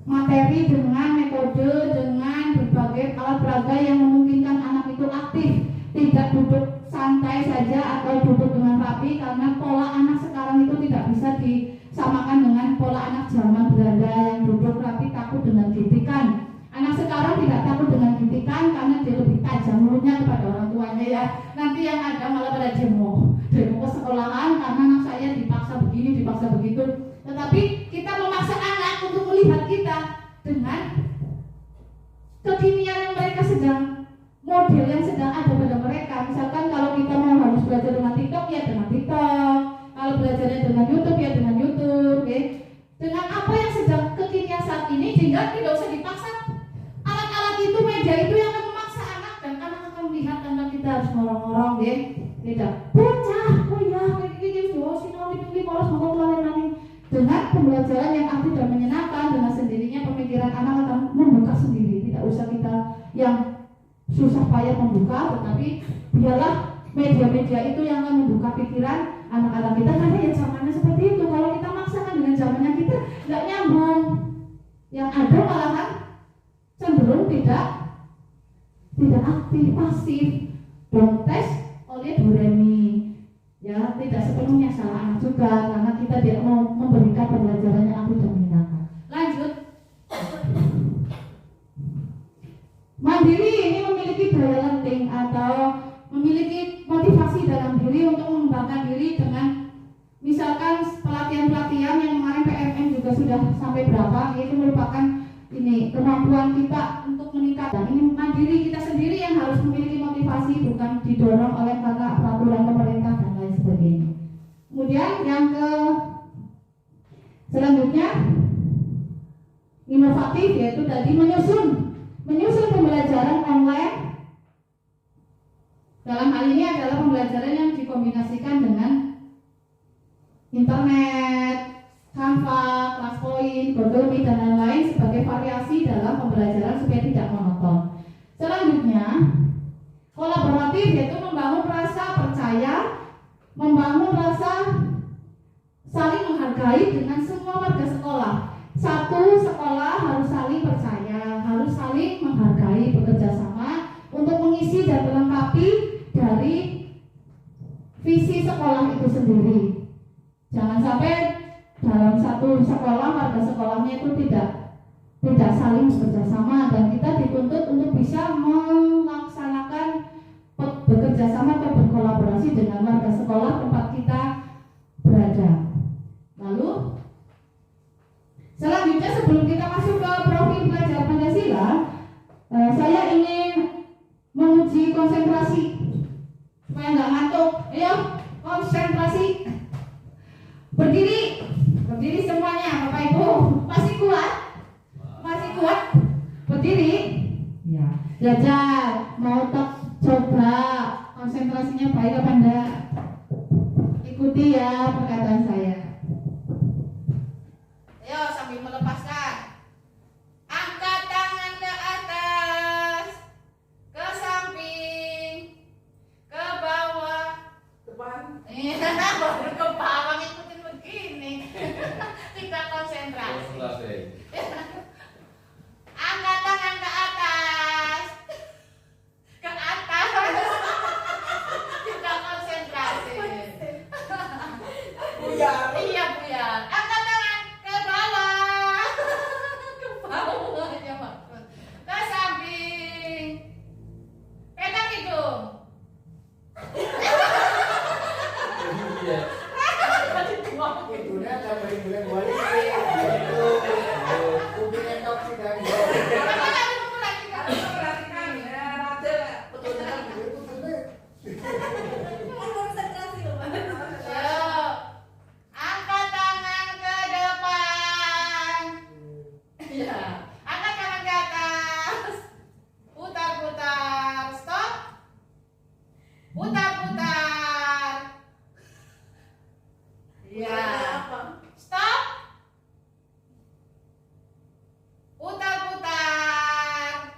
materi dengan metode dengan berbagai alat peraga yang memungkinkan anak itu aktif, tidak duduk santai saja atau duduk dengan rapi, karena pola anak sekarang itu tidak bisa disamakan dengan pola anak zaman Belanda yang duduk rapi takut dengan kritikan. Anak sekarang tidak takut dengan kritikan karena dia lebih tajam mulutnya kepada orang tuanya ya. Nanti yang ada malah pada demo ke sekolahan karena anak saya dipaksa begini, dipaksa begitu. Tetapi kita memaksa anak untuk melihat kita dengan kekinian yang mereka sedang, model yang sedang ada pada mereka. Misalkan kalau kita mau harus belajar dengan TikTok ya dengan TikTok, kalau belajarnya dengan YouTube ya dengan YouTube, okay? Dengan apa yang sedang kekinian saat ini, sehingga tidak usah dipaksa. Alat-alat itu, media itu yang akan memaksa anak, dan anak akan melihat tanpa kita harus ngorong-ngorong, ya. Tidak, bocah, oh ya, kayak gini, sinoli pilih polos mau melalui. Dengan pembelajaran yang aktif dan menyenangkan, dengan sendirinya pemikiran anak akan membuka sendiri. Tidak usah kita yang susah payah membuka, tetapi biarlah media-media itu yang akan membuka pikiran anak-anak kita, karena ya zamannya seperti itu. Kalau kita maksakan dengan zamannya kita nggak nyambung, yang ada malahan cenderung tidak aktif, pasif, tes oleh Doremi. Ya, tidak sepenuhnya salah anak juga, karena kita tidak mau memberikan pembelajaran yang aktif dan menyenangkan. Lanjut. Mandiri ini memiliki daya lenting atau memiliki motivasi dalam diri untuk mengembangkan diri dengan misalkan pelatihan-pelatihan yang kemarin PMN juga sudah sampai berapa, yaitu merupakan ini kemampuan kita untuk meningkatkan. Ini mandiri kita sendiri yang harus memiliki motivasi, bukan didorong oleh karena peraturan pemerintah dan lain sebagainya. Kemudian yang selanjutnya inovatif, yaitu tadi menyusun pembelajaran online. Dalam hal ini adalah pembelajaran yang dikombinasikan dengan internet, Canva, Classpoint, Google Meet, dan lain-lain sebagai variasi dalam pembelajaran supaya tidak monoton. Selanjutnya, kolaboratif, yaitu membangun rasa percaya, membangun rasa saling menghargai dengan semua warga sekolah. Satu sekolah harus saling percaya, harus saling menghargai, bekerja sama untuk mengisi dan melengkapi dari visi sekolah itu sendiri. Jangan sampai dalam satu sekolah warga sekolahnya itu tidak saling bekerja sama, dan kita dituntut untuk bisa melaksanakan bekerja sama atau berkolaborasi dengan warga sekolah tempat kita berada. Lalu selanjutnya, sebelum kita masuk ke profil belajar Pancasila, saya ingin menguji konsentrasi supaya nggak ngantuk. Ayo konsentrasi. Berdiri semuanya, Bapak Ibu. Masih kuat? Berdiri? Ya. Belajar, mau coba konsentrasinya baik apa enggak? Ikuti ya perkataan saya. Ayo sambil melepaskan. Angkat tangan ke atas, ke samping, ke bawah, Depan. baru ke bawah ngikutin begini. Tidak konsentrasi. Angkat tangan ke atas, tidak konsentrasi. Buyar. Iya buyar. Angkat tangan ke bawah, aja maksud. Ke samping, pegang hidung. Iya. Hidungnya ada bulan balik. Kupingnya tok sih kan. Angkat tangan ke depan. Ya. Angkat tangan ke atas. Putar-putar. Stop. Putar-putar. Ya. Stop. Putar-putar.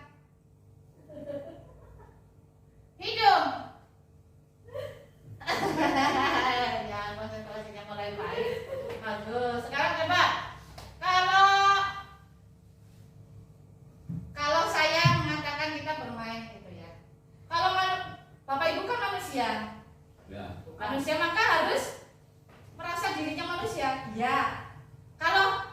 Hidung. Ya, konsentrasinya mulai baik. Bagus. Sekarang coba. Kalau saya mengatakan kita bermain gitu ya. Kalau Bapak Ibu kan manusia. Ya. Manusia maka harus merasa dirinya manusia. Ya. Kalau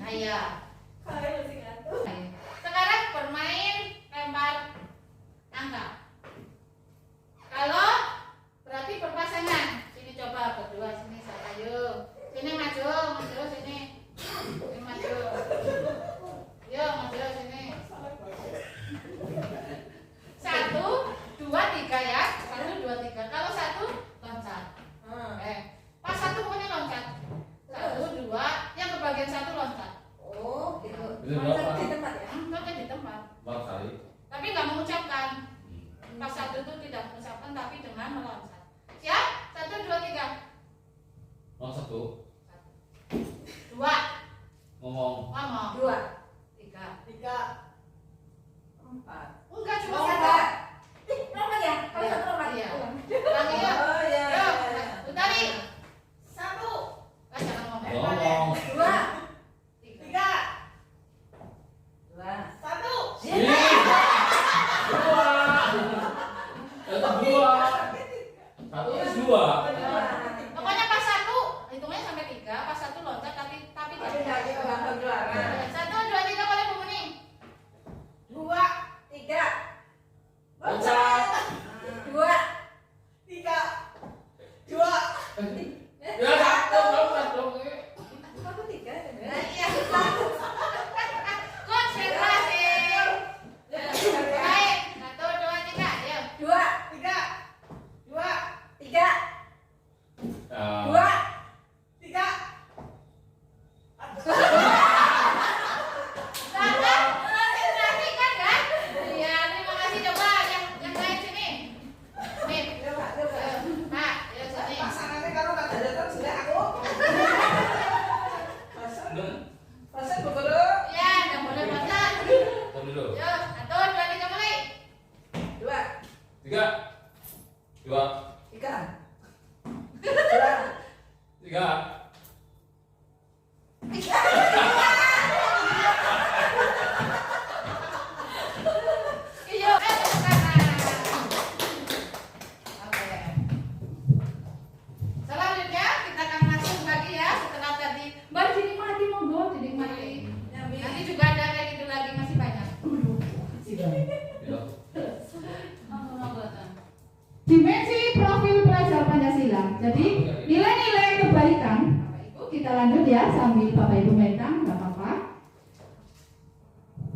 Ayo. Sekarang bermain lempar angka. Kalau berarti berpasangan. Sini coba berdua sini saya ayo. Sini maju sini. Sini maju. Yo maju sini. 1, 2, 3 ya. 1, 2, 3. Kalau 1 loncat. Pas 1 pokoknya loncat. 1, 2, yang kebagian 1 loncat. Oh, gitu. Loncat di tempat ya? Loncat di tempat. 4 kali. Tapi nggak mengucapkan. Pas 1 itu tidak mengucapkan tapi dengan meloncat. Siap? 1, 2, 3. 1. 2. Ngomong. 2, 3. 3, 4. Enggak cuma Oh, 1. enggak. Lompat ya? Kalau Iya. 1 lompat. Iya. Ulang. Lagi ya. Oh, iya. Yo, iya. Utari. 1, Jangan ngomong. Ngomong. 2, 3. 3. 2, 1. Satu itu 2. Pokoknya pas 1, hitungnya sampai 3, pas 1 loncat tapi Tapi enggak gitu bakal juara. 1, 2, 3 boleh Bu Muni. 2, 3. Loncat. 2, 3. 2. Ya satu dong. Aku 3. Nah, iya. Konsentrasi. Baik. 1, 2, 3. Ayo. 2, 3. 2, 3. 2, 3. Konsentrasi kan? Iya, terima kasih. Coba yang lain sini. Nih. Nah, ya sini. Pasangannya kalau nggak ada datang sudah aku. Pasan berbeda. Ya, nggak boleh loncat. Tunggu dulu. Yo, 1, 2, 3 mulai. 2, 3. 2. 3. 2. 3. Iyo, tepuk tangan. Oke. Selanjutnya kita akan masuk lagi ya setelah tadi. Mbak dinikmati monggo, dinikmati. Nanti juga ada kayak gitu lagi masih banyak. Monggo. Dimensi profil pelajar Pancasila. Jadi nilai-nilai kebaikan. Bapak Ibu. Kita lanjut ya sambil Bapak Ibu megang, nggak apa-apa.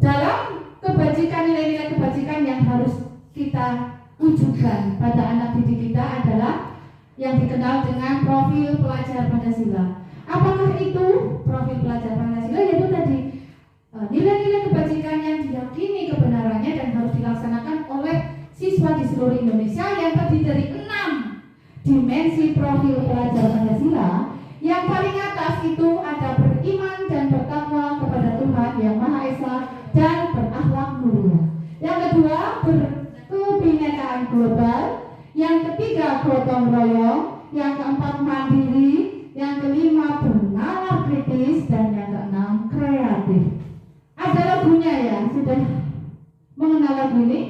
Dalam kebajikan, nilai-nilai kebajikan yang harus kita wujudkan pada anak didik kita adalah yang dikenal dengan profil pelajar Pancasila. Apakah itu profil pelajar Pancasila? Yaitu tadi nilai-nilai kebajikan yang diyakini kebenarannya dan harus dilaksanakan oleh siswa di seluruh Indonesia yang terdiri dari 6 dimensi profil pelajar Pancasila. Yang paling atas itu ada beriman dan bertakwa kepada Tuhan Yang Maha Esa dan berakhlak mulia. Yang kedua, berkebinekaan global. Yang ketiga, gotong royong. Yang keempat, mandiri. Yang kelima, bernalar kritis. Dan yang keenam, kreatif. Ada lagunya ya? Sudah mengenal lagu ini?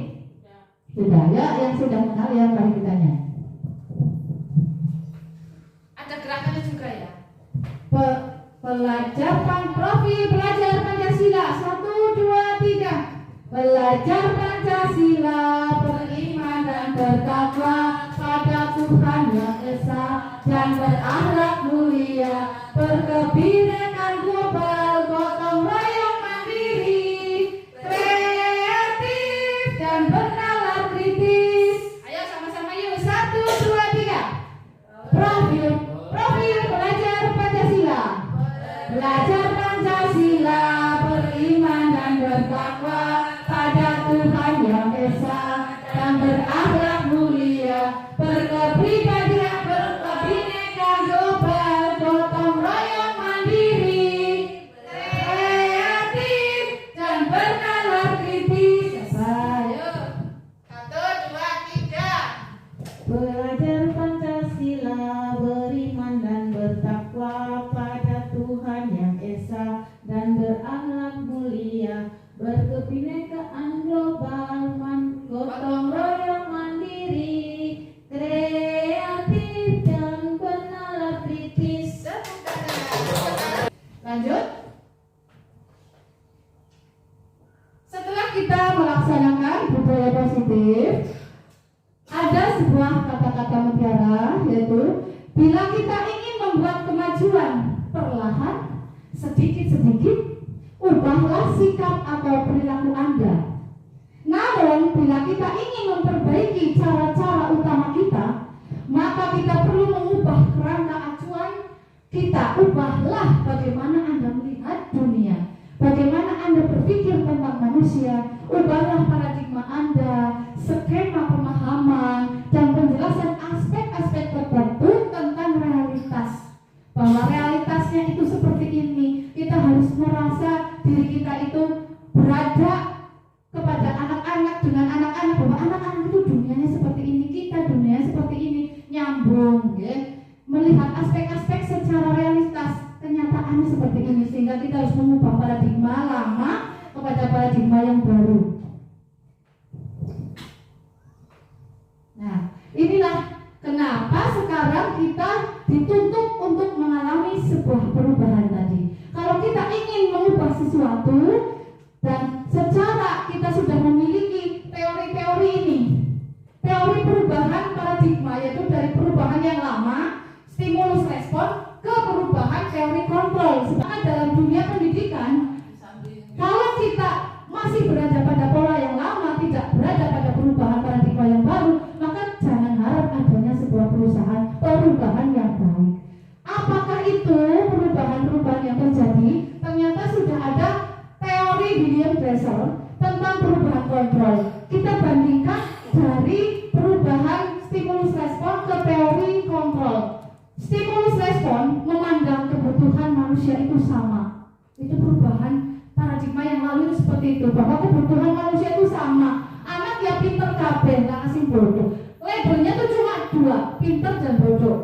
Sudah ya, yang sudah mengenal ya mari kita nyanyi. Ada gerakannya juga ya. Pelajar profil pelajar Pancasila 1, 2, 3. Belajar Pancasila, beriman dan bertakwa pada Tuhan Yang Esa dan berakhlak mulia, berkebinekaan global, gotong royong mandiri, kreatif dan bernalar kritis. Ayo sama-sama yuk. 1, 2, 3. Profil pelajar Pancasila. Belajar Pancasila, beriman dan bertakwa pada Tuhan Yang Esa dan berakhlak mulia, berkebinekaan global, gotong royong mandiri, kreatif dan bernalar kritis. Ayo. 1, 2, 3. Belajar Pancasila, beriman dan bertakwa pada Tuhan Yang Esa dan berakhlak mulia, berkebinekaan global, gotong royong mandiri, kreatif dan bernalar kritis. Lanjut. budaya positif, ada sebuah kata-kata mutiara, yaitu bila kita ingin membuat kemajuan perlahan, sedikit-sedikit, ubahlah sikap atau perilaku Anda. Namun bila kita ingin memperbaiki cara-cara utama kita, maka kita perlu mengubah kerangka acuan kita. Ubahlah bagaimana Anda melihat dunia, bagaimana Anda berpikir tentang manusia. Ubahlah paradigma Anda, skema pemahaman, dan penjelasan aspek-aspek tertentu tentang realitas. Bahwa realitasnya itu seperti ini. Kita harus merasa diri kita itu berada kepada anak-anak, dengan anak-anak, bahwa anak-anak itu dunianya seperti ini, kita dunianya seperti ini, nyambung ya. Melihat aspek-aspek secara realitas, kenyataannya seperti ini, sehingga kita harus mengubah paradigma lama kepada paradigma yang baru. Nah, inilah kenapa sekarang kita dituntut untuk mengalami sebuah perubahan tadi. Kalau kita ingin mengubah sesuatu dan secara kita sudah memiliki teori-teori ini, teori perubahan paradigma, yaitu dari perubahan yang lama, stimulus respon, ke perubahan teori kontrol. Sedangkan dalam dunia pendidikan, kalau kita masih berada pada pola yang lama, tidak berada pada perubahan paradigma yang baru, maka jangan harap adanya sebuah perubahan yang baik. Apakah itu perubahan-perubahan yang terjadi? Ternyata sudah ada teori William Glasser tentang perubahan kontrol. Kita bandingkan dari perubahan stimulus respon ke teori kontrol. Stimulus respon memandang kebutuhan manusia itu sama. Itu perubahan paradigma yang lalu itu seperti itu, bahwa kebutuhan manusia itu sama. Anak ya pinter kabeh, nggak asing bodoh. Labelnya tuh cuma dua, pinter dan bodoh.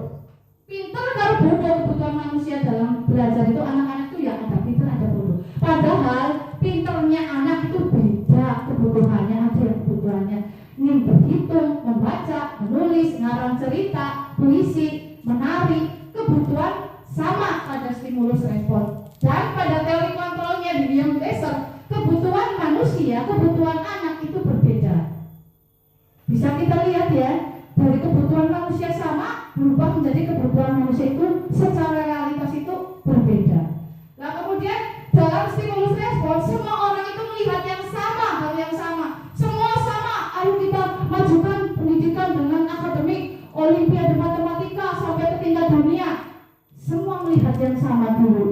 Pinter kalau bodoh, kebutuhan manusia dalam belajar itu, anak-anak itu ya ada pinter ada bodoh. Padahal pinternya anak itu beda kebutuhannya, ada yang kebutuhannya ingin berhitung, membaca, menulis, ngarang cerita, puisi, menari, kebutuhan sama pada stimulus respon. Dan pada teori kontrolnya di William Glasser, kebutuhan manusia, kebutuhan anak itu berbeda. Bisa kita lihat ya, dari kebutuhan manusia sama berubah menjadi kebutuhan manusia itu secara realitas itu berbeda. Nah kemudian dalam stimulus respon, semua orang itu melihat yang sama, hal yang sama. Semua sama, ayo kita majukan pendidikan dengan akademik, olimpiade matematika sampai ke tingkat dunia. Semua melihat yang sama dulu.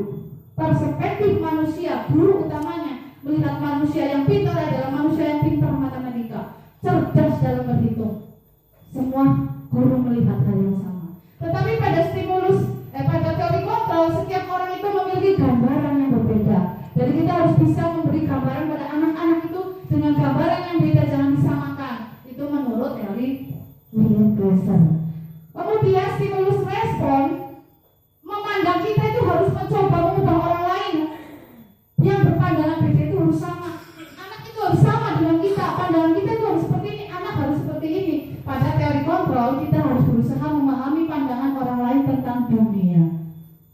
Perspektif manusia, guru utamanya melihat manusia yang pintar adalah manusia yang pintar matematika, cerdas dalam berhitung. Semua guru melihat hal yang sama. Tetapi pada pada teori kontrol, setiap orang itu memiliki gambaran yang berbeda. Jadi kita harus bisa memberi gambaran pada anak-anak itu dengan gambaran yang beda, jangan disamakan. Itu menurut teori William Glasser. Kemudian stimulus respon memandang kita itu harus mencoba mengubah orang lain yang berpandangan beda, itu harus sama. Anak itu harus sama dengan kita, pandangan kita itu harus seperti ini, anak harus seperti ini. Pada teori kontrol kita harus berusaha memahami pandangan orang lain tentang dunia.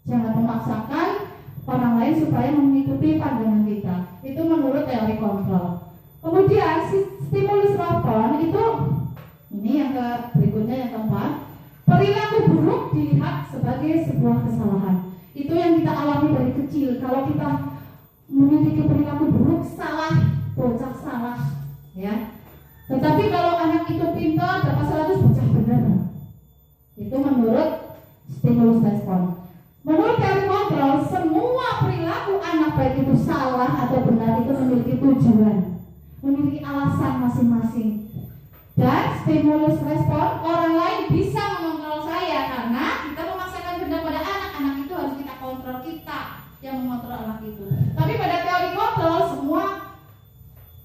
Jangan memaksakan orang lain supaya mengikuti pandangan kita. Itu menurut teori kontrol. Kemudian stimulus respon itu, ini yang berikutnya yang keempat, perilaku buruk dilihat sebagai sebuah kesalahan. Itu yang kita alami dari kecil. Kalau kita memiliki perilaku buruk, salah, bocah salah, ya. Tetapi kalau anak itu pintar, dapat 100, bocah benar. Itu menurut stimulus respon. Menurut teori kontrol, semua perilaku anak baik itu salah atau benar itu memiliki tujuan, memiliki alasan masing-masing. Dan stimulus respon, orang lain bisa mengontrol saya karena kita memaksakan kehendak pada anak itu harus kita kontrol, kita yang mengontrol anak itu. Tapi pada teori kontrol, semua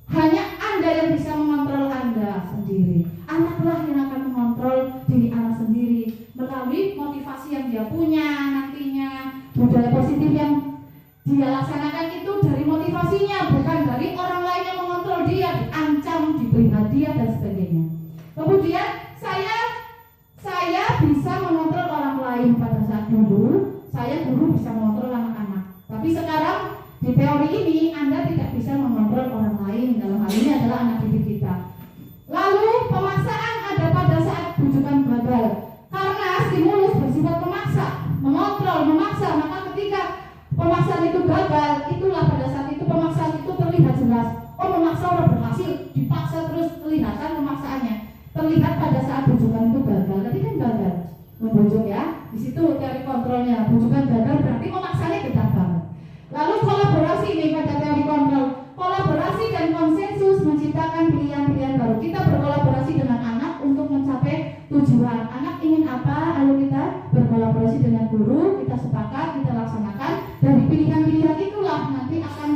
hanya Anda yang bisa mengontrol Anda sendiri. Anaklah yang akan mengontrol diri anak sendiri melalui motivasi yang dia punya nantinya. Budaya positif yang dia laksanakan itu dari motivasinya, bukan dari orang lain yang mengontrol dia, diancam, diberi hadiah dan sebagainya. Kemudian saya bisa mengontrol orang lain. Pada saat dulu saya guru bisa mengontrol anak-anak. Tapi sekarang di teori ini Anda tidak bisa mengontrol orang lain. Dalam hal ini adalah anak didik kita. Lalu pemaksaan ada pada saat bujukan gagal. Karena stimulus bersifat memaksa, mengontrol, memaksa, maka ketika pemaksaan itu gagal, itulah pada saat itu pemaksaan itu terlihat jelas. Oh, memaksa orang berhasil, dipaksa terus kelihatan pemaksaannya. Terlihat pada saat bujukan itu gagal. Tadi kan gagal membujuk ya. Di situ teori kontrolnya. Bujukan gagal berarti memaksanya gagal banget. Lalu kolaborasi ini pada teori kontrol. Kolaborasi dan konsensus menciptakan pilihan-pilihan baru. Kita berkolaborasi dengan anak untuk mencapai tujuan. Anak ingin apa? Lalu kita berkolaborasi dengan guru, kita sepakat, kita laksanakan. Dari pilihan-pilihan itulah nanti akan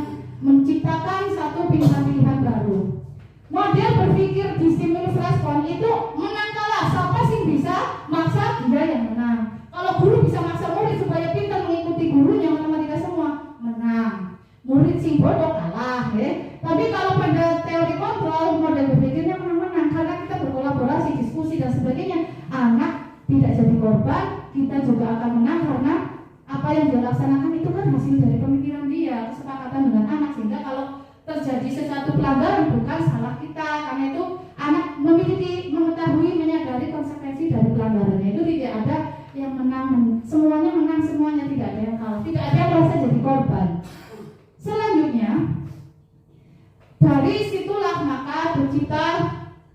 menciptakan satu pilihan-pilihan baru. Model berpikir di stimulus respon itu menang kalah. Siapa sih bisa maksa? Dia yang menang. Kalau guru bisa maksa murid supaya pintar mengikuti gurunya, matematika semua, menang. Murid sing bodoh kalah, ya. Tapi kalau pada teori kontrol, model berpikirnya menang-menang karena kita berkolaborasi, diskusi dan sebagainya. Anak tidak jadi korban, kita juga akan menang karena apa yang dia laksanakan itu kan hasil dari pemikiran dia, kesepakatan dengan anak, sehingga kalau terjadi sesuatu pelanggaran bukan salah kita, karena itu anak memiliki, mengetahui, menyadari konsekuensi dari pelanggarannya. Itu tidak ada yang menang, semuanya menang, semuanya tidak ada yang kalah, tidak ada yang merasa jadi korban. Selanjutnya, dari situlah maka tercipta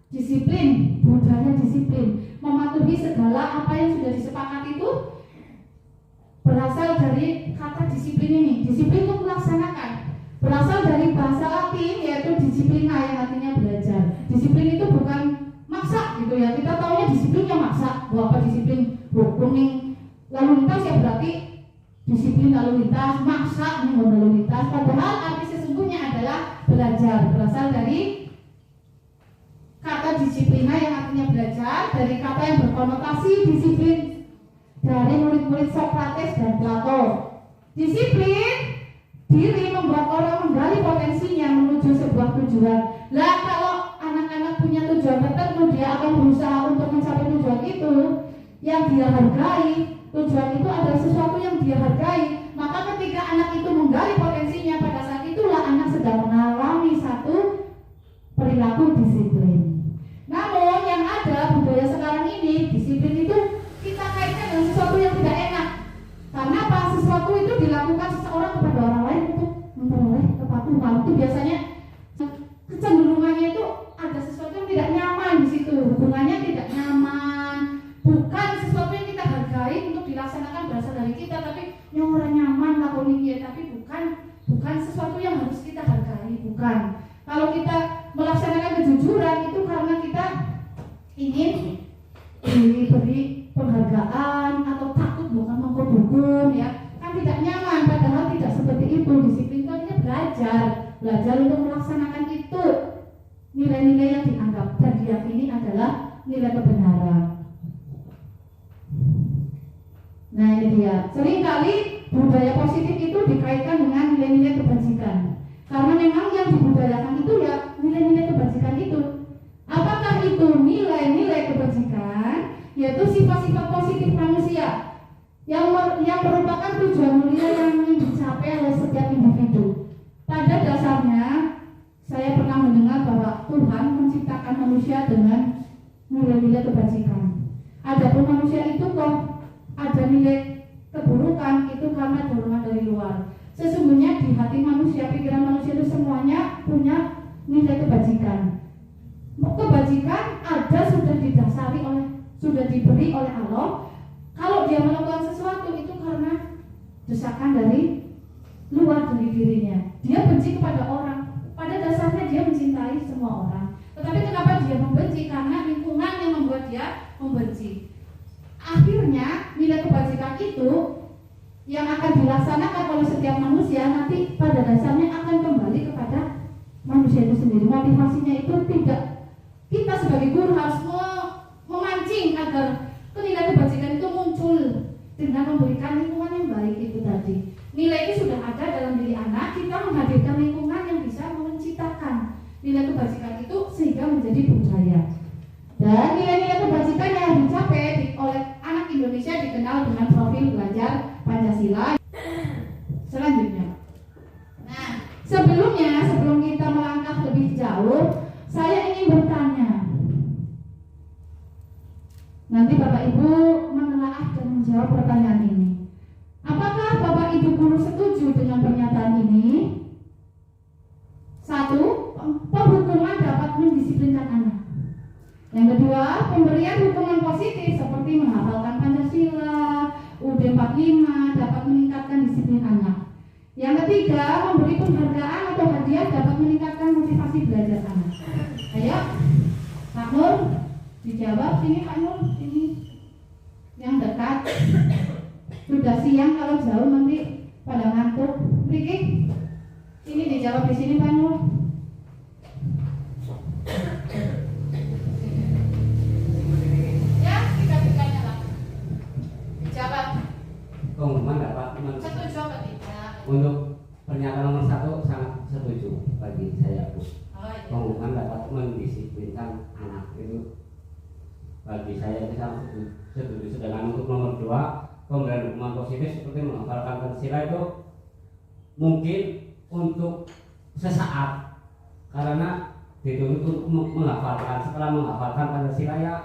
disiplin, budaya disiplin, mematuhi segala apa yang sudah disepakati itu berasal dari kata disiplin ini. Disiplin itu melaksanakan, berasal dari bahasa Latin yaitu disiplina yang artinya belajar. Disiplin itu bukan maksa gitu ya. Kita taunya disiplinnya maksa. Apa disiplin hukum lalu lintas ya berarti disiplin lalu lintas, maksa nih lalu lintas. Padahal arti sesungguhnya adalah belajar. Berasal dari kata disiplina yang artinya belajar, dari kata yang berkonotasi disiplin dari murid-murid Sokrates dan Plato. Disiplin diri membuat orang menggali potensinya menuju sebuah tujuan. Lah kalau anak-anak punya tujuan tertentu, dia akan berusaha untuk mencapai tujuan itu yang dia hargai. Tujuan itu adalah sesuatu yang dia hargai. Maka ketika anak itu menggali potensinya, pada saat itulah anak sedang mengalami satu perilaku disiplin. Namun yang ada budaya sekarang ini, disiplin itu kita kaitkan dengan sesuatu yang tidak enak. Karena apa? Sesuatu itu dilakukan seseorang kepada orang lain untuk memperoleh kepatuhan. Itu biasanya kecenderungannya itu ada sesuatu yang tidak nyaman di situ, hubungannya tidak nyaman, bukan sesuatu yang kita hargai untuk dilaksanakan berasal dari kita, tapi yang orang nyaman lakukan dia, tapi bukan sesuatu yang harus kita hargai, bukan. Kalau kita melaksanakan kejujuran itu karena kita ingin diberi penghargaan atau takut bukan mengkode hukum ya, kan tidak nyaman, padahal tidak seperti itu. Disiplin itu artinya belajar untuk melaksanakan itu nilai-nilai yang dianggap dan diyakini adalah nilai kebenaran. Nah ini dia, seringkali budaya positif itu dikaitkan dengan nilai-nilai kebajikan, karena memang yang dibudayakan itu ya nilai-nilai kebajikan itu. Apakah itu nilai-nilai kebajikan? Yaitu sifat-sifat positif manusia yang merupakan tujuan mulia yang ingin dicapai oleh setiap individu. Pada dasarnya saya pernah mendengar bahwa Tuhan menciptakan manusia dengan nilai-nilai kebajikan. Adapun manusia itu kok ada nilai keburukan, itu karena dorongan dari luar. Sesungguhnya di hati manusia, pikiran manusia itu semuanya punya nilai kebajikan. Kebajikan ada, sudah diberi oleh Allah. Kalau dia melakukan sesuatu itu karena desakan dari luar dari dirinya. Dia benci kepada orang, pada dasarnya dia mencintai semua orang. Tetapi kenapa dia membenci? Karena lingkungan yang membuat dia membenci. Akhirnya nilai kebajikan itu yang akan dilaksanakan oleh setiap manusia nanti pada dasarnya akan kembali kepada manusia itu sendiri. Motivasinya itu tidak, kita sebagai guru harus memancing agar nilai kebajikan itu muncul dengan memberikan lingkungan yang baik itu tadi. Nilai itu sudah ada dalam diri anak, kita menghadirkan lingkungan yang bisa menciptakan nilai kebajikan itu sehingga menjadi budaya. Dan nilai-nilai kebajikan yang dicapai oleh anak Indonesia dikenal dengan profil belajar Pancasila. Selanjutnya, nah sebelum kita melangkah lebih jauh, saya ingin bertanya, Ibu menelaah dan menjawab pertanyaan ini. Apakah Bapak Ibu guru setuju dengan pernyataan ini? 1. Penghukuman dapat mendisiplinkan anak. Yang kedua, pemberian hukuman positif seperti menghafalkan Pancasila, UUD 45 dapat meningkatkan disiplin anak. Yang ketiga, memberi penghargaan atau hadiah dapat meningkatkan motivasi belajar anak. Ayo, Pak Nur, dijawab. Sini Pak Nur, sini. Yang dekat. Sudah siang, kalau jauh nanti pada ngantuk. Riki, ini dijawab di sini Pak Nur. Ya, tiga-tiganya lah. Dijawab. Pengumuman dapat Setuju apa tidak? untuk pernyataan nomor 1 sangat setuju bagi saya Bu. Oh, iya. Pengumuman dapat mendisiplinkan anak itu bagi saya itu sangat setuju. Sedangkan untuk nomor 2 pemberian hukuman positif seperti menghafalkan Pancasila itu mungkin untuk sesaat karena dituntut untuk menghafalkan. Setelah menghafalkan Pancasila ya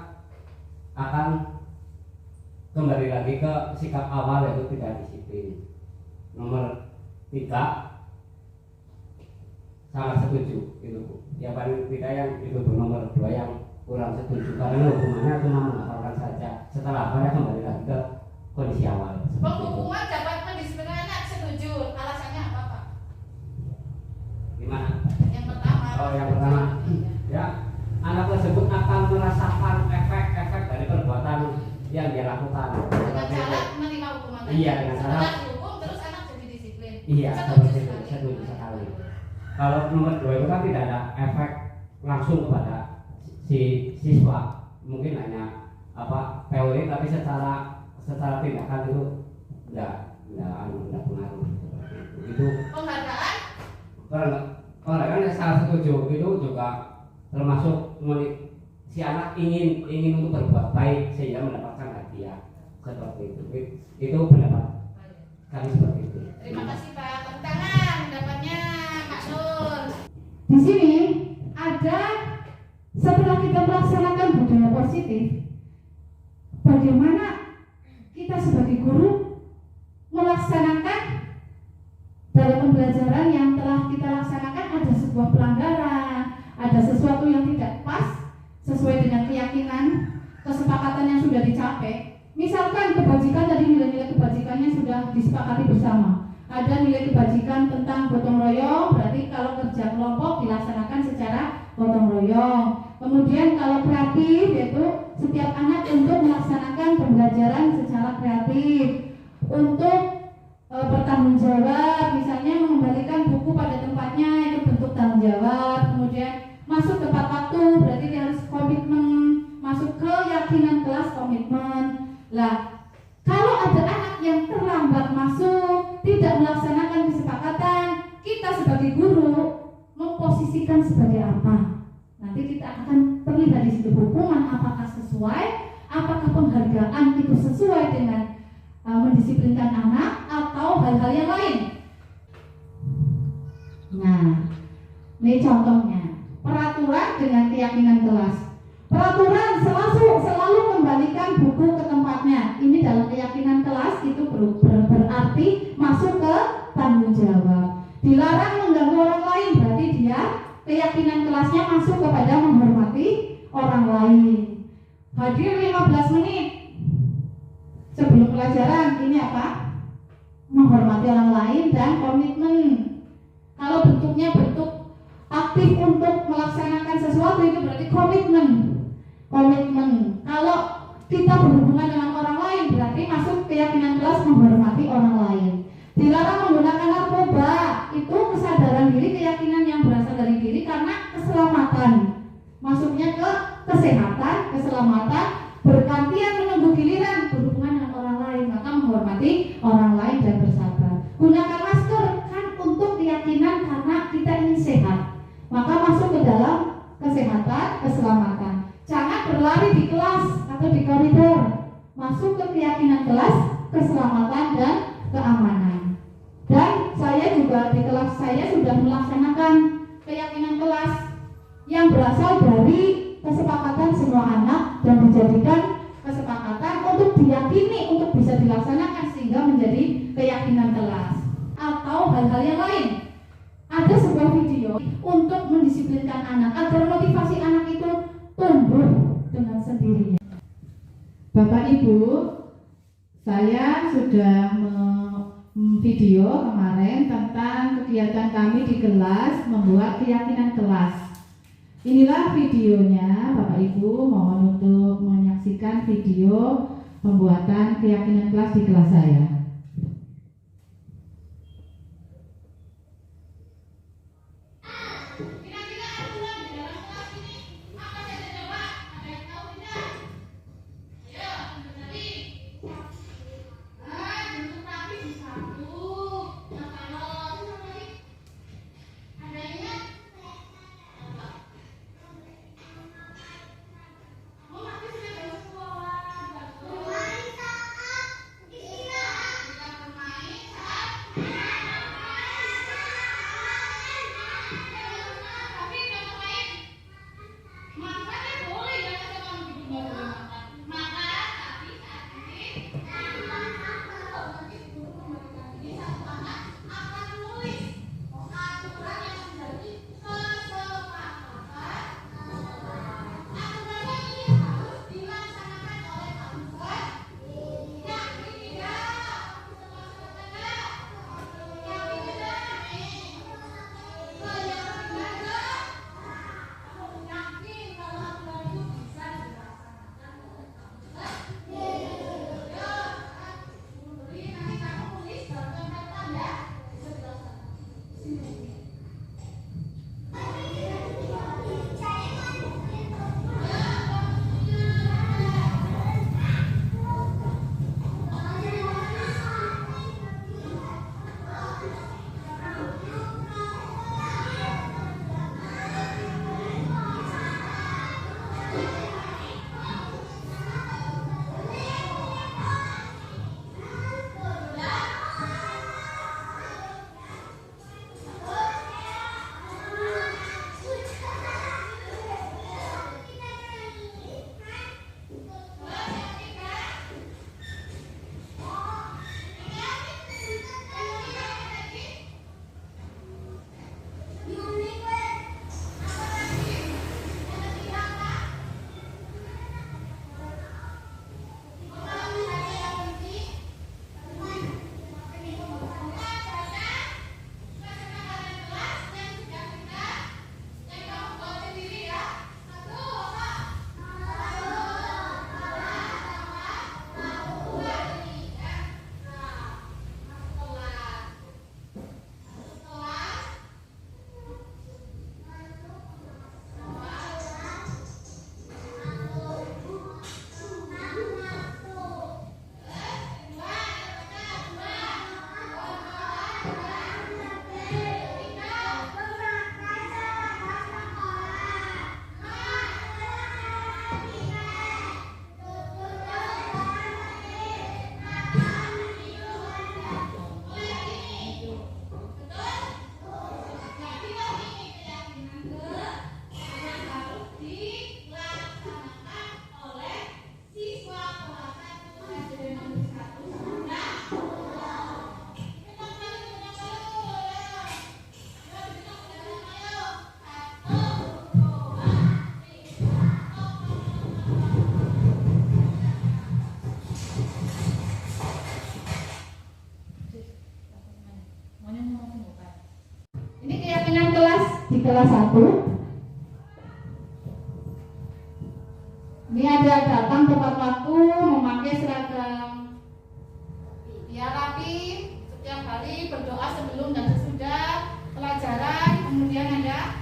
akan kembali lagi ke sikap awal yaitu tidak disiplin. Nomor 3 sangat setuju itu Bu. Ya paling tidak yang itu Bu, nomor 2 yang kurang setuju karena hukumannya cuma menghafalkan saja. Setelah apa ya kembali lagi ke kondisi awal. Penghukuman dapat mendisiplinkan anak, setuju. Alasannya apa Pak? Gimana? Yang pertama. Oh, yang pertama. Ya, anak tersebut akan merasakan efek-efek dari perbuatan yang dia lakukan. Dengan cara menerima hukuman. Iya, dengan cara. Setelah dihukum terus anak jadi disiplin. Iya, Setuju sekali. Kalau nomor 2 itu kan tidak ada efek langsung kepada si siswa. Mungkin hanya teori, tapi secara tindakan itu enggak pengaruh. Itu penghargaan. Penghargaan sangat setuju. Itu juga termasuk si anak ingin untuk berbuat baik sehingga mendapatkan hadiah seperti itu. Itu pendapat kami seperti itu. Terima kasih Pak. Tepuk tangan pendapatnya Kak Nur. Di sini ada, setelah kita melaksanakan budaya positif, bagaimana kita sebagai guru melaksanakan dalam pembelajaran yang telah kita laksanakan ada sebuah pelanggaran, ada sesuatu yang tidak pas sesuai dengan keyakinan, kesepakatan yang sudah dicapai. Misalkan kebajikan, tadi nilai-nilai kebajikannya sudah disepakati bersama. Ada nilai kebajikan tentang gotong royong, berarti kalau kerja kelompok dilaksanakan secara gotong royong. Kemudian kalau kreatif, yaitu setiap anak untuk melaksanakan pembelajaran secara kreatif. Untuk bertanggung jawab, misalnya mengembalikan buku pada tempatnya, itu bentuk tanggung jawab. Kemudian masuk tepat waktu, berarti dia harus komitmen. Masuk ke keyakinan kelas, komitmen. Lah, kalau ada anak yang terlambat masuk, tidak melaksanakan kesepakatan, kita sebagai guru memposisikan sebagai apa? Nanti kita akan terlihat di situ hukuman apakah sesuai, apakah penghargaan itu sesuai dengan mendisiplinkan anak atau hal-hal yang lain. Nah, ini contohnya peraturan dengan keyakinan kelas. Peraturan selalu kembalikan buku ke tempatnya. Ini dalam keyakinan kelas itu berarti masuk ke tanggung jawab. Dilarang mengganggu orang lain, berarti dia keyakinan kelasnya masuk kepada menghormati orang lain. Hadir 15 menit sebelum pelajaran, ini apa? Menghormati orang lain dan komitmen. Kalau bentuknya bentuk aktif untuk melaksanakan sesuatu, itu berarti komitmen. Kalau kita berhubungan dengan orang lain, berarti masuk keyakinan kelas menghormati orang lain. Dilarang menggunakan narkoba, itu kesadaran diri, keyakinan yang berasal dari diri karena keselamatan. Masuknya ke kesehatan, keselamatan, bergantian menunggu giliran berhubungan dengan orang lain, maka menghormati orang lain dan bersabar. Gunakan masker kan untuk keyakinan karena kita ingin sehat, maka masuk ke dalam kesehatan, keselamatan. Jangan berlari di kelas atau di koridor, masuk ke keyakinan kelas, keselamatan dan keamanan. Dan saya juga di kelas saya sudah melaksanakan keyakinan kelas yang berasal dari kesepakatan semua anak dan dijadikan kesepakatan hal-hal yang lain. Ada sebuah video untuk mendisiplinkan anak agar motivasi anak itu tumbuh dengan sendirinya. Bapak Ibu, saya sudah video kemarin tentang kegiatan kami di kelas membuat keyakinan kelas. Inilah videonya, Bapak Ibu, mohon untuk menyaksikan video pembuatan keyakinan kelas di kelas saya. Di kelas 1 ini ada datang tepat waktu, memakai seragam Biar rapi, setiap hari berdoa sebelum dan sesudah pelajaran. Kemudian ada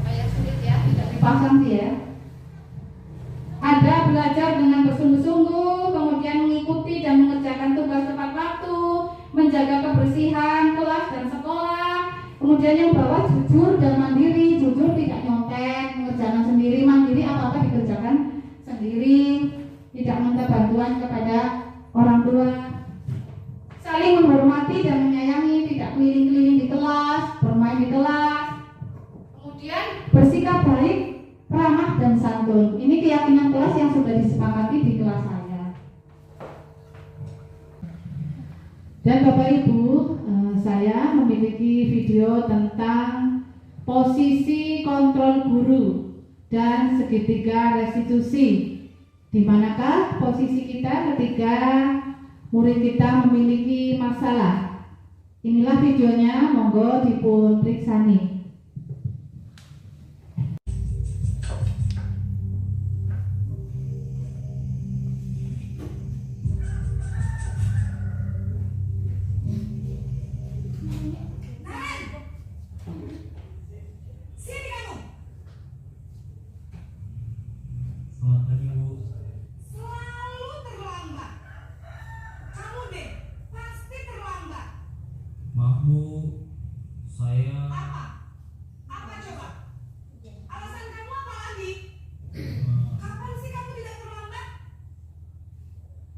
kayak sulit ya, tidak dipasang sih ya. Ada belajar dengan bersungguh-sungguh, kemudian mengikuti dan mengerjakan tugas tepat waktu, menjaga kebersihan kelas dan sekolah. Kemudian yang bawah jujur dan mandiri, jujur tidak nyontek, mengerjakan sendiri, mandiri apa-apa dikerjakan sendiri, tidak minta bantuan kepada orang tua, saling menghormati dan menyayangi, tidak keliling-keliling di kelas, bermain di kelas. Kemudian bersikap baik, ramah dan santun. Ini keyakinan kelas yang sudah disepakati di kelas saya. Dan Bapak Ibu, saya memiliki video tentang posisi kontrol guru dan segitiga restitusi. Di manakah posisi kita ketika murid kita memiliki masalah? Inilah videonya, monggo dipun periksani. Selamat pagi, Bu. Selalu terlambat. Kamu deh, pasti terlambat. Maaf, Bu. Saya Apa? Apa coba? Alasan kamu apa lagi? Kapan sih kamu tidak terlambat?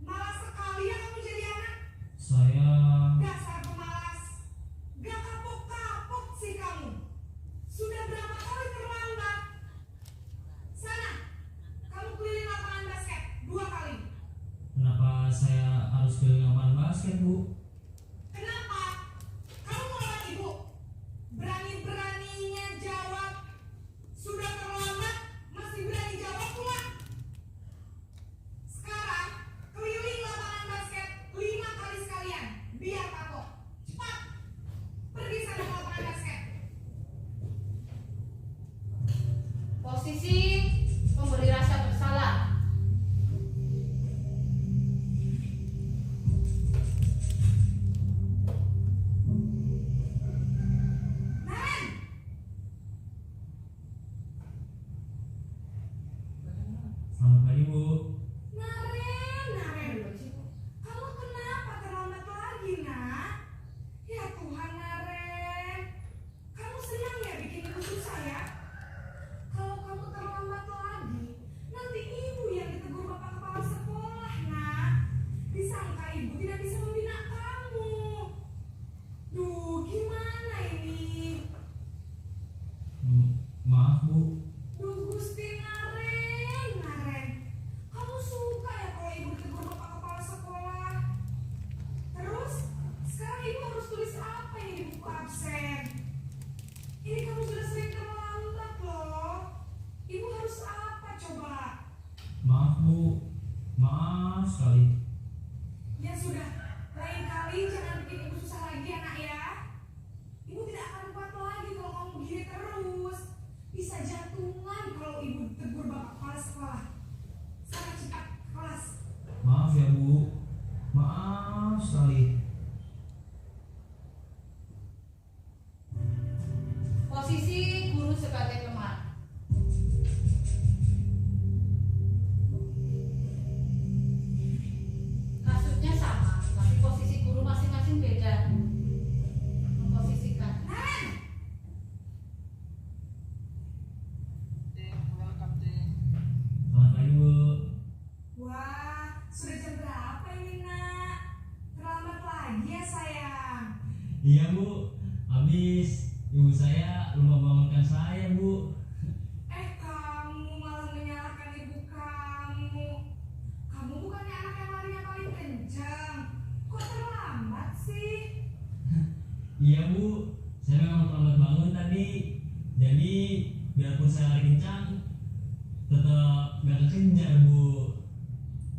Malas sekali ya kamu jadi anak. saya Dasar pemalas. Gak kapok-kapok sih kamu. Sudah berapa kali terlambat? Sana, kamu keliling lapangan basket 2 kali. kenapa saya harus keliling lapangan basket, Bu? Kenapa? Kamu mau lawan ibu? Berani-beraninya jawab. Sudah terlambat, masih berani jawab pula. Sekarang, keliling lapangan basket 5 kali sekalian. Biar kapok. Cepat. Pergi sana ke lapangan basket. Posisi memberi rasa bersalah. Naren, Selamat pagi, Bu. Naren. Kamu kenapa terlambat lagi, nak? Ya Tuhan, Naren. Kamu senang ya bikin ibu susah ya? Kalau kamu terlambat lagi, nanti ibu yang ditegur bapak kepala sekolah, nak. Disangka ibu tidak bisa membina kamu. Duh, gimana ini? Maaf, Bu. Duh, Gusti Naren. Kamu suka ya kalau ibu ditegur bapak kepala sekolah? Terus, sekarang ibu harus tulis apa ini di buku absen? Ini kamu sudah sering terlambat loh. Ibu harus apa coba? Maaf, Bu. Maaf sekali. Ya sudah, lain kali jangan bikin ibu susah lagi ya, nak ya. Ibu tidak akan kuat lagi kalau kamu begini terus. Bisa jantungan kalau ibu ditegur bapak kepala sekolah. Sana cepat ke kelas. Maaf ya, Bu. Maaf sekali. Posisi guru sebagai teman. Kasusnya sama, tapi posisi guru masing-masing beda. Memposisikan. Selamat pagi, Bu. Wah, sudah jam berapa ini, nak? Terlambat lagi ya, sayang. Iya, Bu. Habis ibu saya lupa bangunkan saya, Bu. Kamu malah menyalahkan ibu kamu. Kamu bukannya anak yang larinya paling kencang. Kok terlambat sih? Iya, Bu. Saya memang terlambat bangun tadi. Jadi biarpun saya lari kencang, tetap gak kekejar, Bu.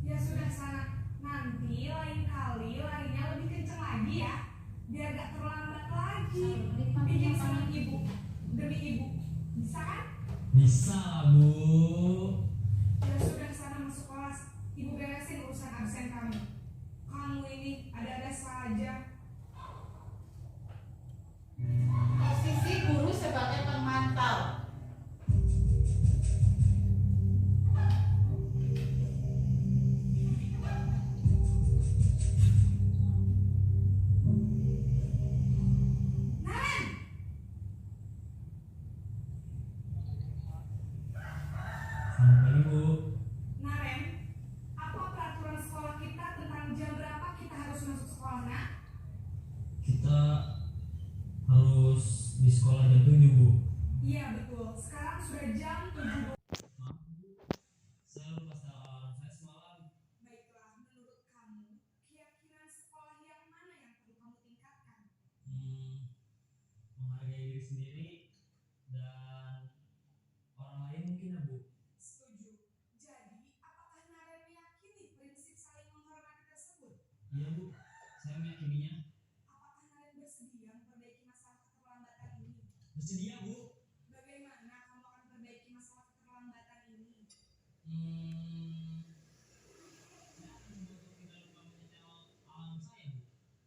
Ya sudah, sana. Nanti lain kali larinya lebih kencang lagi ya. Biar gak terlambat lagi. Bikin senang ibu. Demi ibu. Bisa kan? Bisa lah, Bu. Ya sudah, sana masuk kelas. Ibu beresin urusan absen kamu. Kamu ini ada-ada saja. Posisi guru sebagai pemantau. Naren, Selamat pagi, Bu. Naren, apa peraturan sekolah kita tentang jam berapa kita harus masuk sekolah, nak? Kita harus di sekolah jam 7, Bu. Iya betul, sekarang sudah jam 7. Maaf, Bu. Saya lupa setel alarm saya semalam. Baiklah, menurut kamu, keyakinan sekolah yang mana yang menghargai diri sendiri dan orang lain mungkin ya Bu. Setuju. Jadi, apakah Naren meyakini prinsip saling menghormati tersebut? Iya Bu, saya meyakininya. Apakah Naren bersedia memperbaiki masalah keterlambatan ini? Bersedia Bu. Bagaimana kamu akan memperbaiki masalah keterlambatan ini? Saya akan mencoba tidak lupa menyetel alarm saya Bu.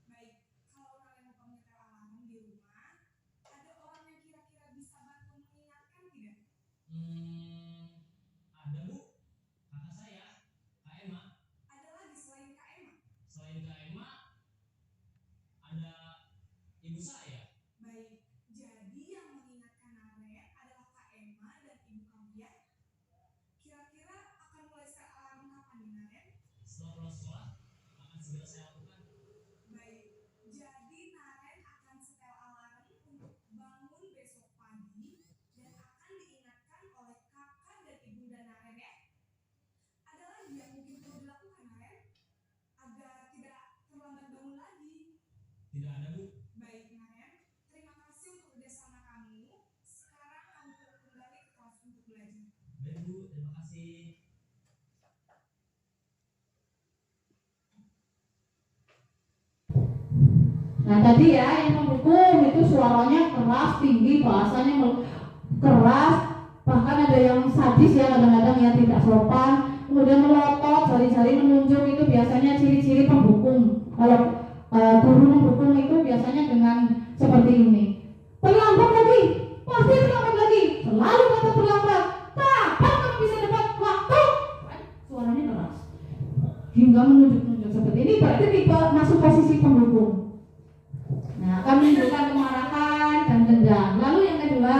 Baik, kalau Naren lupa menyetel alarm di rumah, ada orang yang kira-kira bisa bantu mengingatkan tidak? Ada Bu, kakak saya, Kak Emma. Ada lagi selain Kak Emma? Selain Kak Emma, ada ibu saya. Baik, jadi yang mengingatkan Naren adalah Kak Emma dan ibu kamu ya? Kira-kira akan mulai set alarm kapan nih Naren? Setelah pulang sekolah, akan segera saya lakukan. Baik, jadi Naren akan setel alarm untuk bangun besok pagi dan akan diingatkan oleh kakak dan ibunda Naren ya. Ada lagi yang mungkin perlu dilakukan Naren agar tidak terlambat bangun lagi? Tidak ada Bu. Baik Naren, terima kasih untuk kerjasama kamu. Sekarang kamu perlu kembali ke kelas untuk belajar. Baik Bu, terima kasih. Nah tadi ya yang mendukung itu suaranya keras, tinggi, bahasanya keras, bahkan ada yang sadis ya kadang-kadang yang tidak sopan, kemudian melotot, jari-jari menunjuk, itu biasanya ciri-ciri pendukung. Kalau guru mendukung itu biasanya dengan seperti ini. Terlambat lagi, pasti terlambat lagi, selalu kata terlambat. Kapan kamu bisa dapat waktu? Suaranya keras, hingga menunjuk-nunjuk seperti ini, berarti tipe masuk posisi pendukung. Nah, akan menimbulkan kemarahan dan dendam. Lalu yang kedua,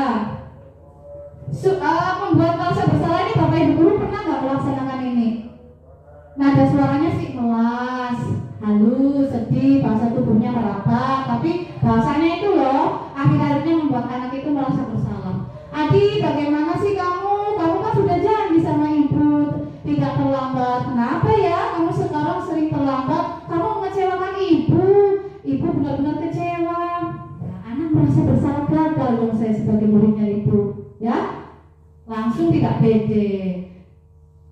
membuat merasa bersalah ini Bapak Ibu guru pernah nggak melaksanakan ini? Nada suaranya sih melas, halus, sedih, bahasa tubuhnya merapat, tapi bahasanya itu loh akhir-akhirnya membuat anak itu merasa bersalah. Adi, bagaimana sih kamu? Kamu kan sudah janji sama ibu tidak terlambat. Kenapa ya kamu sekarang sering terlambat? Kamu mengecewakan ibu. Ibu benar-benar kecewa. Nah, anak merasa bersalah, gagal dong saya sebagai muridnya ibu, ya. Langsung tidak pede,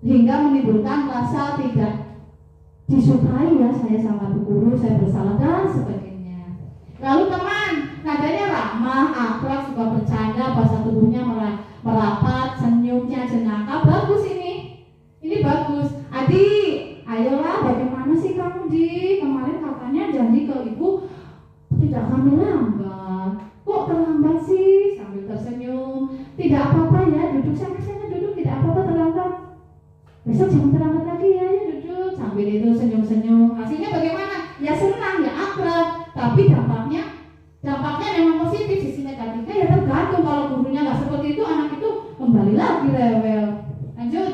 hingga menimbulkan rasa tidak disukai ya saya sama bu guru, saya bersalah dan sebagainya. Lalu teman, nadanya ramah, akrab, suka bercanda, bahasa tubuhnya merapat, senyumnya jenaka, bagus ini bagus. Adi, ayolah, bagaimana sih kamu di kemarin katanya janji ke ibu tidak akan terlambat, kok terlambat sih? Sambil tersenyum, tidak apa-apa ya, duduk sana duduk, tidak apa-apa terlambat, besok jangan terlambat lagi ya duduk. Sambil itu senyum-senyum, hasilnya bagaimana? Ya senang, ya akrab, tapi dampaknya memang positif. Sisi negatifnya ya tergantung, kalau gurunya nggak seperti itu, anak itu kembali lagi rewel. Lanjut.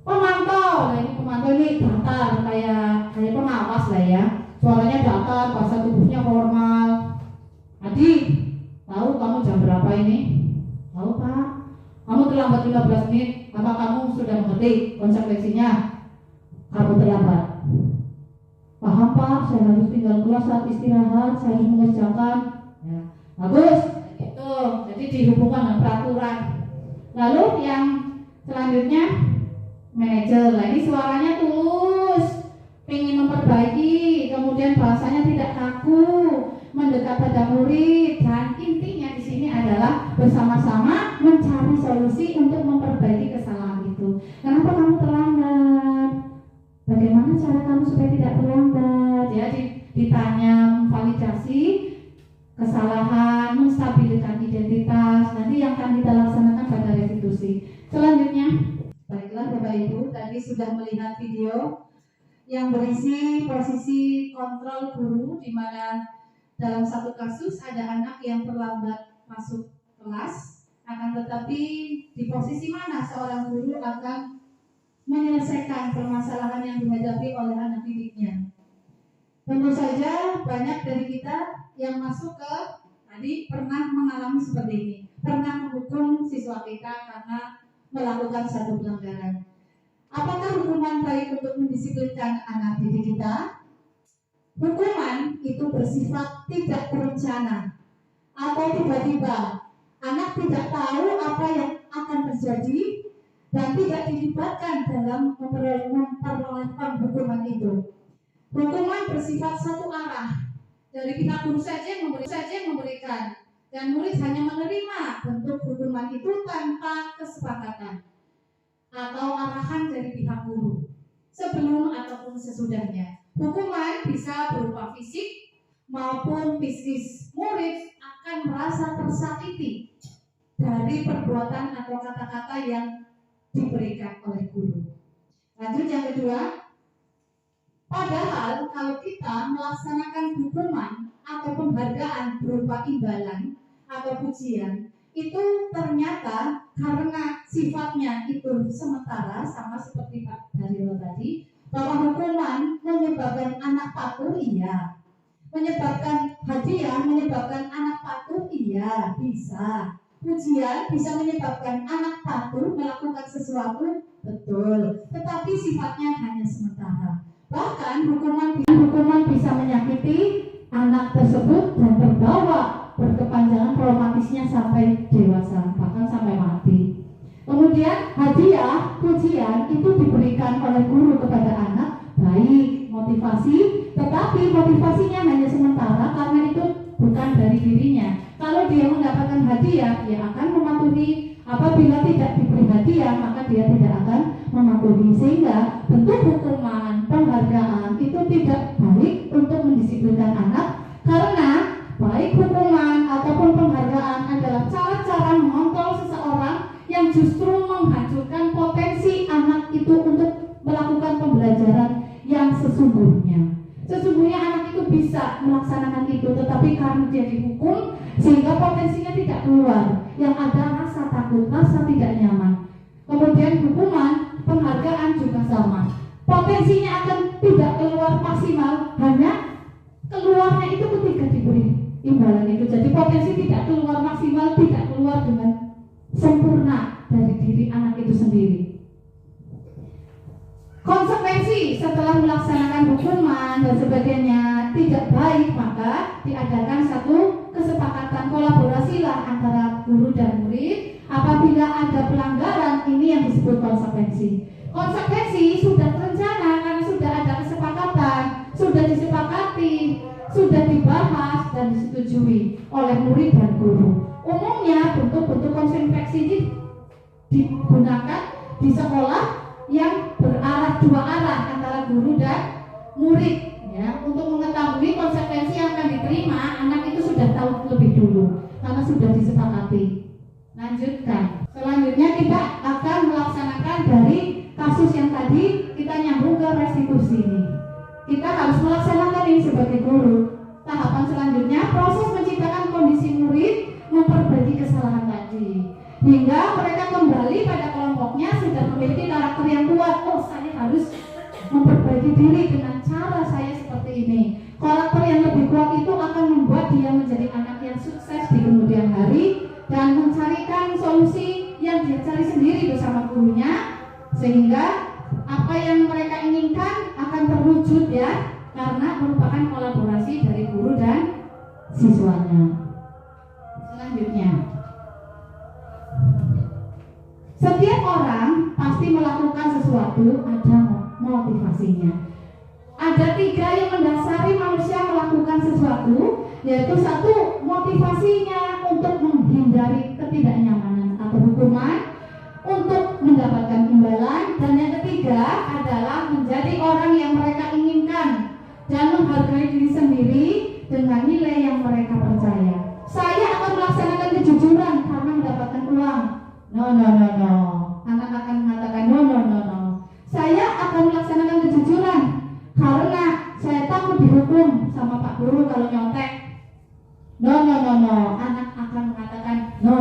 Pemantau, nah ini pemantau ini datar, kayak pengawas lah ya. Suaranya datar, bahasa tubuhnya formal. Adi, tahu kamu jam berapa ini? Tahu Pak. Kamu terlambat 15 menit. Apa kamu sudah mengerti konsekuensinya? Kamu terlambat. Paham Pak, saya harus tinggal kelas saat istirahat, saya harus mengerjakan. Ya, bagus. Itu, jadi dihubungkan dengan peraturan. Lalu yang selanjutnya, manajer. Nah ini suaranya tulus, ingin memperbaiki, kemudian bahasanya tidak kaku, mendekat pada murid, dan intinya di sini adalah bersama-sama mencari solusi untuk memperbaiki kesalahan itu. Kenapa kamu terlambat? Bagaimana cara kamu supaya tidak terlambat? Ya ditanya, validasi kesalahan, menstabilkan identitas. Nanti yang akan kita laksanakan pada restitusi. Selanjutnya. Baiklah Bapak Ibu, tadi sudah melihat video yang berisi posisi kontrol guru, di mana dalam satu kasus ada anak yang terlambat masuk kelas, akan tetapi di posisi mana seorang guru akan menyelesaikan permasalahan yang dihadapi oleh anak didiknya. Tentu saja banyak dari kita yang masuk ke tadi pernah mengalami seperti ini, pernah menghukum siswa kita karena melakukan satu pelanggaran. Apakah hukuman baik untuk mendisiplinkan anak didik kita? Hukuman itu bersifat tidak terencana atau tiba-tiba. Anak tidak tahu apa yang akan terjadi dan tidak dilibatkan dalam memperolehkan hukuman itu. Hukuman bersifat satu arah. Dari pihak guru saja yang memberikan, dan murid hanya menerima bentuk hukuman itu tanpa kesepakatan atau arahan dari pihak guru sebelum ataupun sesudahnya. Hukuman bisa berupa fisik maupun psikis. Murid akan merasa tersakiti dari perbuatan atau kata-kata yang diberikan oleh guru. Lanjut yang kedua. Padahal kalau kita melaksanakan hukuman atau penghargaan berupa imbalan atau pujian, itu ternyata karena sifatnya itu sementara, sama seperti Pak Daryo tadi, bahwa hukuman menyebabkan anak patuh, iya. Menyebabkan hadiah, menyebabkan anak patuh, iya, bisa. Pujian bisa menyebabkan anak patuh melakukan sesuatu, betul. Tetapi sifatnya hanya sementara. Bahkan hukuman bisa menyakiti anak tersebut dan terbawa berkepanjangan traumatisnya sampai dewasa, bahkan sampai mati. Kemudian hadiah, pujian itu diberikan oleh guru kepada anak, baik motivasi, tetapi motivasinya hanya sementara karena itu bukan dari dirinya. Kalau dia mendapatkan hadiah, dia akan mematuhi. Apabila tidak diberi hadiah, maka dia tidak akan mematuhi. Sehingga bentuk hukuman, penghargaan itu tidak baik untuk mendisiplinkan anak, karena baik hukuman ataupun penghargaan adalah cara-cara mengontrol seseorang yang justru menghancurkan potensi anak itu untuk melakukan pembelajaran yang sesungguhnya. Sesungguhnya anak itu bisa melaksanakan itu, tetapi karena dia dihukum sehingga potensinya tidak keluar, yang ada rasa takut, rasa tidak nyaman. Kemudian hukuman, penghargaan juga sama, potensinya akan tidak keluar maksimal, hanya keluarnya itu ketika diberi imbalan itu. Jadi potensi tidak keluar maksimal, tidak keluar dengan sempurna dari diri anak itu sendiri. Konsekuensi setelah melaksanakan hukuman dan sebagainya tidak baik, maka diadakan satu kesepakatan kolaborasilah antara guru dan murid. Apabila ada pelanggaran, ini yang disebut konsekuensi. Konsekuensi sudah terencana karena sudah ada kesepakatan, sudah disepakati, sudah dibahas dan disetujui oleh murid dan guru. Umumnya bentuk-bentuk konsekuensi ini digunakan di sekolah yang berarah dua arah antara guru dan murid, ya, untuk mengetahui konsekuensi yang akan diterima. Anak itu sudah tahu lebih dulu karena sudah disepakati. Lanjutkan. Selanjutnya kita akan melaksanakan dari kasus yang tadi, kita nyambung ke restitusi ini. Kita harus melaksanakan ini sebagai guru. Tahapan selanjutnya proses menciptakan kondisi murid memperbaiki kesalahan tadi, hingga mereka kembali pada kelompoknya sudah memiliki karakter yang kuat. Oh, saya harus memperbaiki diri dengan cara saya seperti ini. Karakter yang lebih kuat itu akan membuat dia menjadi anak yang sukses di kemudian hari dan mencarikan solusi yang dia cari sendiri bersama gurunya, sehingga apa yang mereka inginkan akan terwujud, ya, karena merupakan kolaborasi dari guru dan siswanya. Selanjutnya, setiap orang pasti melakukan sesuatu, ada motivasinya. Ada tiga yang mendasari manusia melakukan sesuatu, yaitu satu, motivasinya untuk menghindari ketidaknyamanan atau hukuman, untuk mendapatkan imbalan, dan yang ketiga adalah menjadi orang yang mereka inginkan dan menghargai diri sendiri dengan nilai yang mereka percaya. Saya akan melaksanakan kejujuran karena mendapatkan uang. No. Anak akan mengatakan no. Saya akan melaksanakan kejujuran karena saya takut dihukum sama Pak Guru kalau nyontek. No. Anak akan mengatakan no.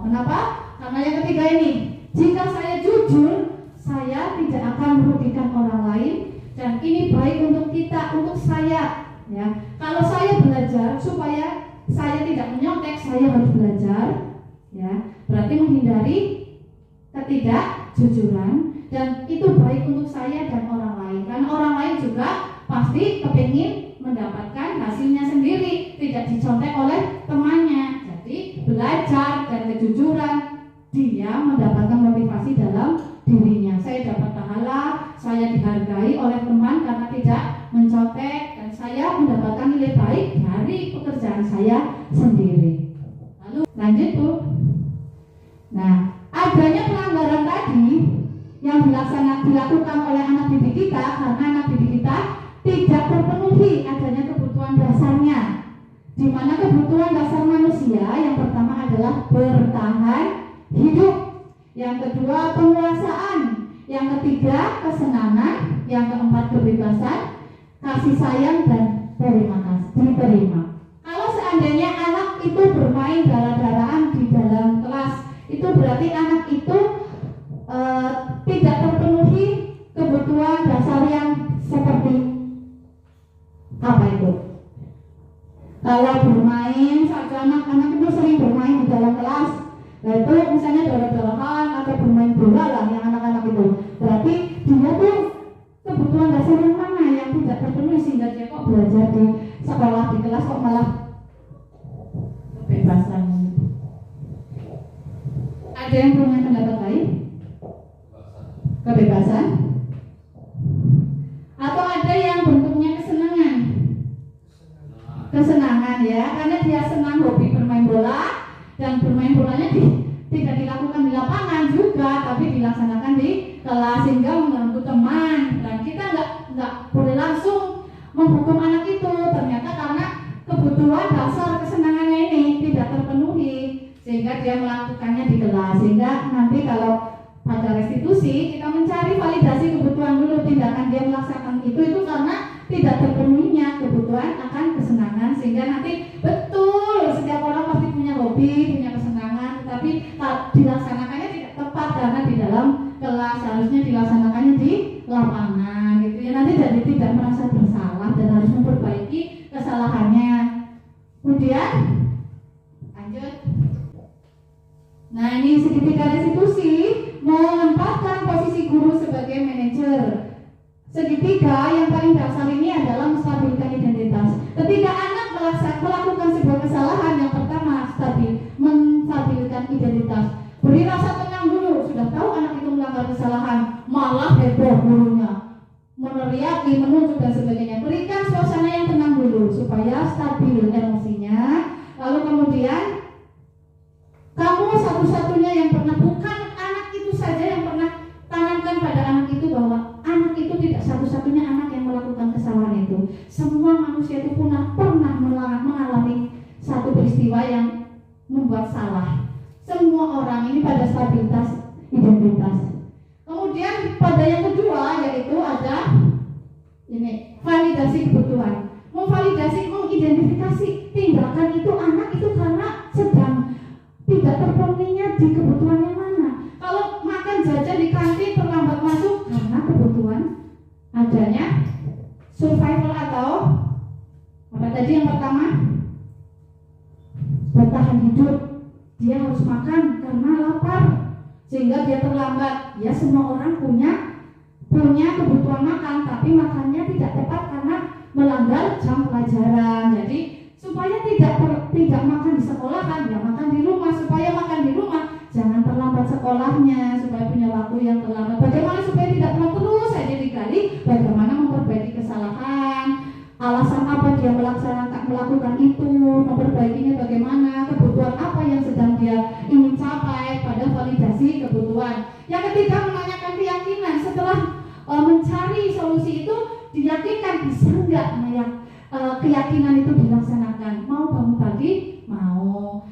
Kenapa? Karena yang ketiga ini, jika saya jujur, saya tidak akan merugikan orang lain, dan ini baik untuk kita, untuk saya. Ya, kalau saya belajar supaya saya tidak menyontek, saya harus belajar. Ya, berarti menghindari ketidakjujuran, dan itu baik untuk saya dan orang lain. Karena orang lain juga pasti kepingin mendapatkan hasilnya sendiri, tidak dicontek oleh temannya. Jadi belajar dan kejujuran, dia mendapatkan motivasi dalam dirinya. Saya dapat pahala, saya dihargai oleh teman karena tidak mencontek, dan saya mendapatkan nilai baik dari pekerjaan saya sendiri. Lalu lanjut Bu. Nah, adanya pelanggaran tadi yang dilakukan oleh anak didik kita karena anak didik kita tidak terpenuhi adanya kebutuhan dasarnya, di mana kebutuhan dasar manusia yang pertama adalah bertahan hidup, yang kedua penguasaan, yang ketiga kesenangan, yang keempat kebebasan, kasih sayang dan diterima. Kalau seandainya anak itu bermain darah-darahan di dalam kelas, itu berarti anak itu tidak terpenuhi kebutuhan dasar yang seperti apa itu? Kalau bermain saja, anak-anak itu sering bermain di dalam kelas, yaitu misalnya darah-darahan atau bermain bola lah yang anak-anak itu, berarti dia tuh kebutuhan dasar yang mana yang tidak terpenuhi sehingga dia kok belajar di sekolah, di kelas kok malah kebebasan. Ada yang punya pendapat lain? Kebebasan? Atau ada yang bentuknya kesenangan? Kesenangan ya, karena dia senang hobi bermain bola, dan bermain bolanya tidak dilakukan di lapangan juga, tapi dilaksanakan di kelas sehingga mengganggu teman. Dan kita nggak boleh langsung menghukum anak itu, ternyata karena kebutuhan dasar kesenangannya ini tidak terpenuhi sehingga dia melakukannya di kelas. Sehingga nanti kalau pada restitusi kita mencari validasi kebutuhan dulu, tindakan dia melaksanakan itu karena tidak terpenuhinya kebutuhan akan kesenangan, sehingga nanti betul setiap orang pasti punya hobi, punya kesenangan, tetapi dilaksanakannya tidak tepat karena di dalam kelas, harusnya dilaksanakannya di lapangan gitu ya. Nanti jadi tidak merasa bersalah dan harus memperbaiki kesalahannya. Kemudian lanjut. Nah, ini segitiga restitusi menempatkan posisi guru sebagai manajer. Segitiga yang paling dasar ini adalah menstabilkan identitas. Ketika anak melakukan sebuah kesalahan, yang pertama menstabilkan identitas. Beri rasa tenang dulu. Sudah tahu anak itu melanggar kesalahan, malah heboh gurunya, meneriaki, menunjuk dan sebagainya. Berikan suasana yang tenang dulu supaya stabil emosinya. Lalu kemudian kamu satu-satunya yang pernah, bukan anak itu saja yang pernah, tanamkan pada anak itu bahwa anak itu tidak satu-satunya anak yang melakukan kesalahan itu. Semua manusia itu pernah mengalami satu peristiwa yang membuat salah. Semua orang ini pada stabilitas identitas. Kemudian pada yang kedua yaitu ada ini validasi kebutuhan. Memvalidasi, mengidentifikasi tindakan itu anak itu karena sedang tidak terpenuhinya di kebutuhan yang mana. Kalau makan jajan di kantin terlambat masuk karena kebutuhan adanya survival atau apa tadi yang pertama, bertahan hidup. Dia harus makan karena lapar sehingga dia terlambat. Ya, semua orang punya kebutuhan makan, tapi makannya tidak tepat karena melanggar jam pelajaran. Jadi supaya tidak makan di sekolahan, ya makan di rumah. Supaya makan di rumah, jangan terlambat sekolahnya, supaya punya waktu yang terlambat. Bagaimana supaya tidak terus saja digali, bagaimana memperbaiki kesalahan, alasan apa dia melakukan itu, memperbaikinya bagaimana, kebutuhan apa yang sedang dia ingin capai, pada validasi kebutuhan. Yang ketiga, menanyakan keyakinan. Setelah mencari solusi itu, diyakinkan bisa enggak keyakinan itu dilaksanakan. Mau bangun pagi? Mau.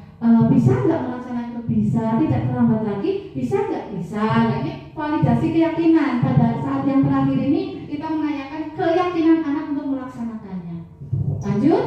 Bisa enggak melaksanakan itu? Bisa. Tidak terlambat lagi? Bisa enggak? Bisa. Nah, ini validasi keyakinan. Pada saat yang terakhir ini kita menanyakan keyakinan anak untuk melaksanakannya. Lanjut.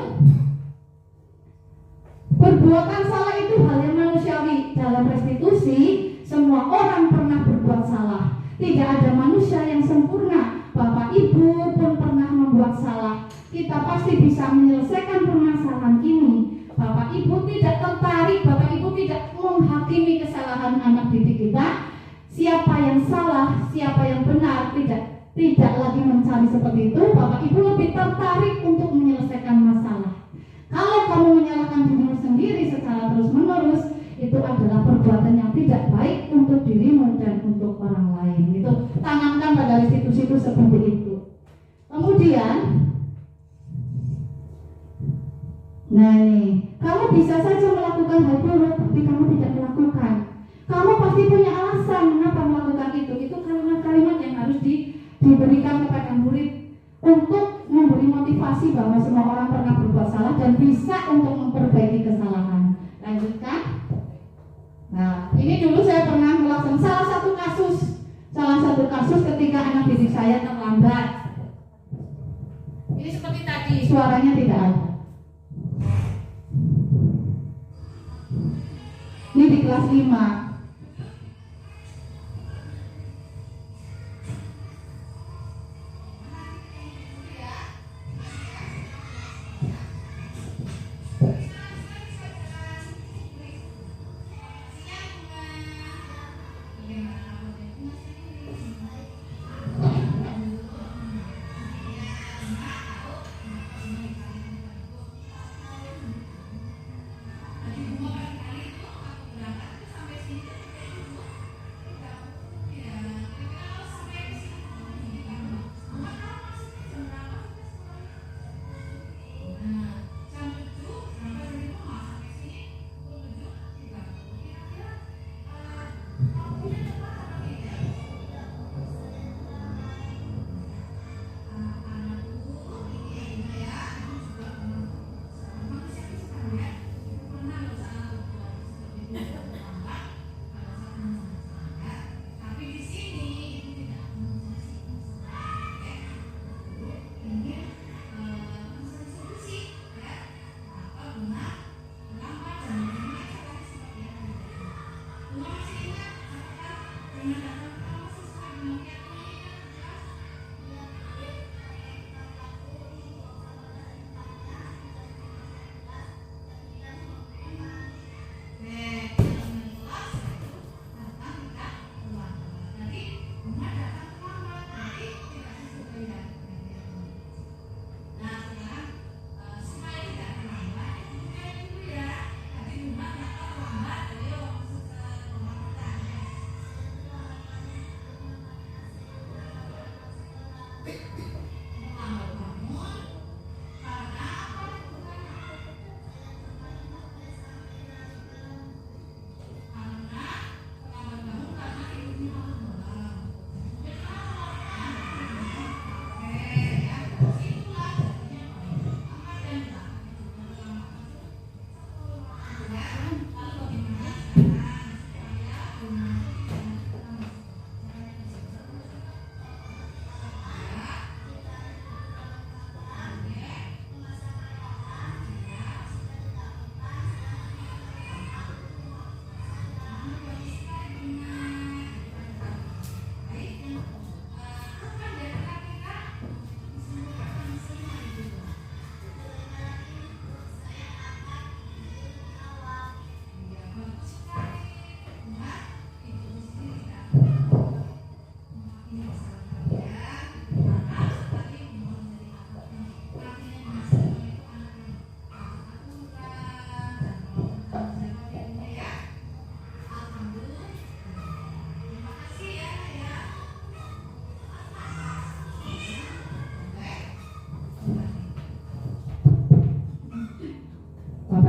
Perbuatan salah itu hal yang manusiawi. Dalam restitusi, semua orang pernah berbuat salah. Tidak ada manusia yang sempurna. Bapak Ibu pun pernah membuat salah. Kita pasti bisa menyelesaikan permasalahan ini. Bapak Ibu tidak tertarik, Bapak Ibu tidak menghakimi kesalahan anak didik kita. Siapa yang salah, siapa yang benar, tidak lagi mencari seperti itu, Bapak Ibu lebih tertarik untuk menyelesaikan masalah. Kalau kamu menyalahkan dirimu sendiri secara terus-menerus, itu adalah perbuatan yang tidak baik untuk dirimu dan untuk orang lain. Itu tanamkan pada situ-situ seperti itu. Kemudian, nah ini, kamu bisa saja melakukan hal buruk, tapi kamu tidak melakukan. Kamu pasti punya alasan mengapa melakukan itu. Itu kalimat-kalimat yang harus diberikan kepada murid untuk memberi motivasi bahwa semua orang pernah berbuat salah dan bisa untuk memperbaiki kesalahan. Lanjutkan. Nah, ini dulu saya pernah melakukan salah satu kasus ketika anak didik saya terlambat. Ini seperti tadi. Suaranya tidak ada. Ini di kelas 5.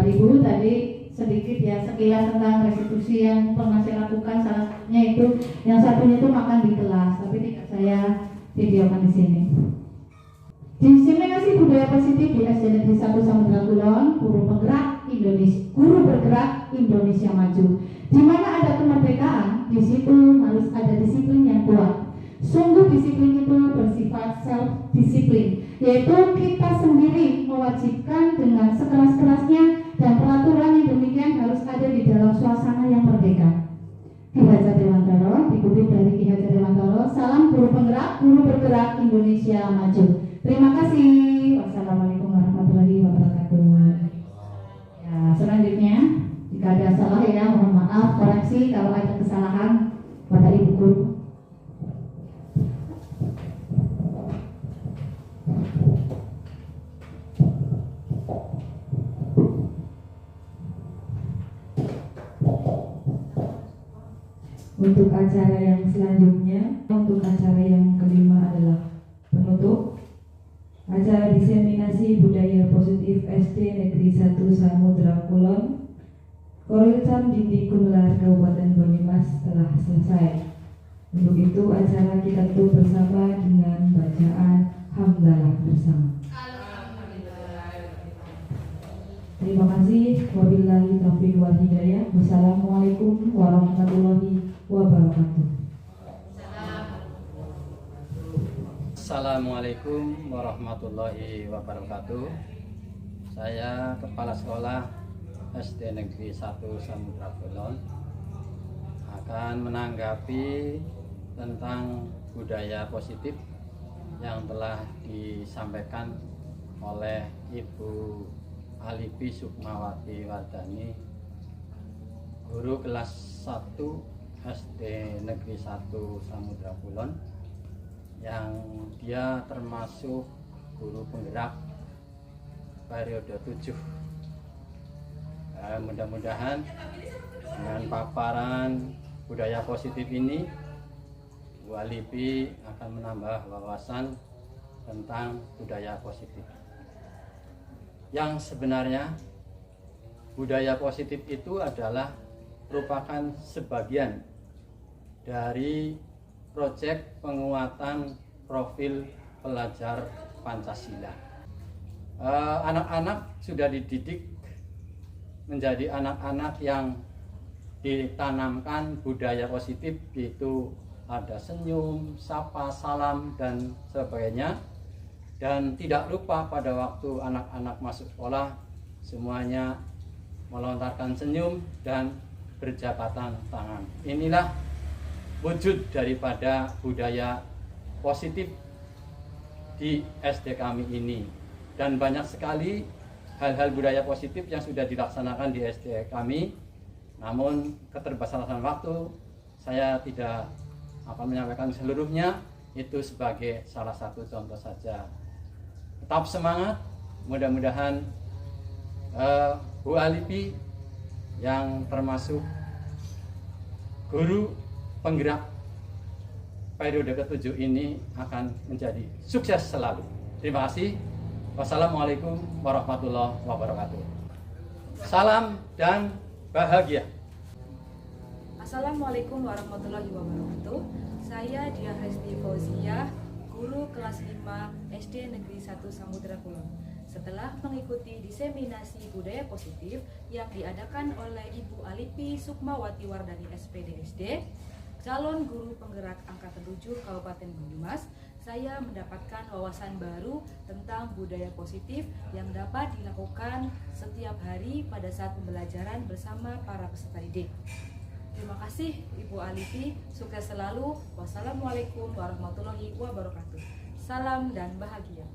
Ibu tadi sedikit ya sekilas tentang restitusi yang pernah saya lakukan. Salah satunya itu, yang satunya itu makan di kelas, tapi tidak saya videokan di sini. Diseminasi budaya positif di SD Negeri 1 Samudra Kulon, Guru Bergerak Indonesia Maju. Di mana ada kemerdekaan, di situ harus ada disiplin yang kuat. Sungguh disiplin itu bersifat self-disiplin, yaitu kita sendiri mewajibkan dengan sekeras-kerasnya, dan peraturan yang demikian harus ada di dalam suasana yang merdeka. Ki Hajar Dewantara, dikutip dari Ki Hajar Dewantara, salam guru penggerak, Guru Bergerak Indonesia Maju. Terima kasih. Wassalamualaikum warahmatullahi wabarakatuh. Ya, selanjutnya, jika ada salah ya mohon maaf, koreksi kalau ada kesalahan pada Ibu Guru. Untuk acara yang selanjutnya, untuk acara yang kelima adalah penutup acara diseminasi budaya positif SD Negeri 1 Samudra Kulon, Korwilcam Dindi Gumelar Kabupaten Banyumas telah selesai. Untuk itu acara kita tutup bersama dengan bacaan hamdalah bersama. Terima kasih. Wabillahi taufiq wal hidayah. Wassalamualaikum warahmatullahi wabarakatuh. Assalamualaikum warahmatullahi wabarakatuh. Saya Kepala Sekolah SD Negeri 1 Samudra Kulon akan menanggapi tentang budaya positif yang telah disampaikan oleh Ibu Alipi Sukmawati Wardani, guru kelas 1 SD Negeri 1 Samudra Kulon, yang dia termasuk guru penggerak periode 7. Mudah-mudahan dengan paparan budaya positif ini Bu Alipi akan menambah wawasan tentang budaya positif. Yang sebenarnya budaya positif itu adalah merupakan sebagian dari proyek penguatan profil pelajar Pancasila. Anak-anak sudah dididik menjadi anak-anak yang ditanamkan budaya positif, yaitu ada senyum, sapa, salam, dan sebagainya. Dan tidak lupa pada waktu anak-anak masuk sekolah semuanya melontarkan senyum dan berjabatan tangan. Inilah wujud daripada budaya positif di SD kami ini. Dan banyak sekali hal-hal budaya positif yang sudah dilaksanakan di SD kami. Namun keterbatasan waktu, saya tidak akan menyampaikan seluruhnya. Itu sebagai salah satu contoh saja. Tetap semangat, mudah-mudahan Bu Alipi yang termasuk guru penggerak periode ke-7 ini akan menjadi sukses selalu. Terima kasih. Wassalamualaikum warahmatullahi wabarakatuh. Salam dan bahagia. Assalamualaikum warahmatullahi wabarakatuh. Saya Diah Resti Fauzia, guru kelas 5 SD Negeri 1 Samudra Kulon. Setelah mengikuti diseminasi budaya positif yang diadakan oleh Ibu Alipi Sukmawati Wardani SPDSD, calon guru penggerak angkatan 7 Kabupaten Banyumas, saya mendapatkan wawasan baru tentang budaya positif yang dapat dilakukan setiap hari pada saat pembelajaran bersama para peserta didik. Terima kasih Ibu Alipi, sukses selalu. Wassalamualaikum warahmatullahi wabarakatuh. Salam dan bahagia.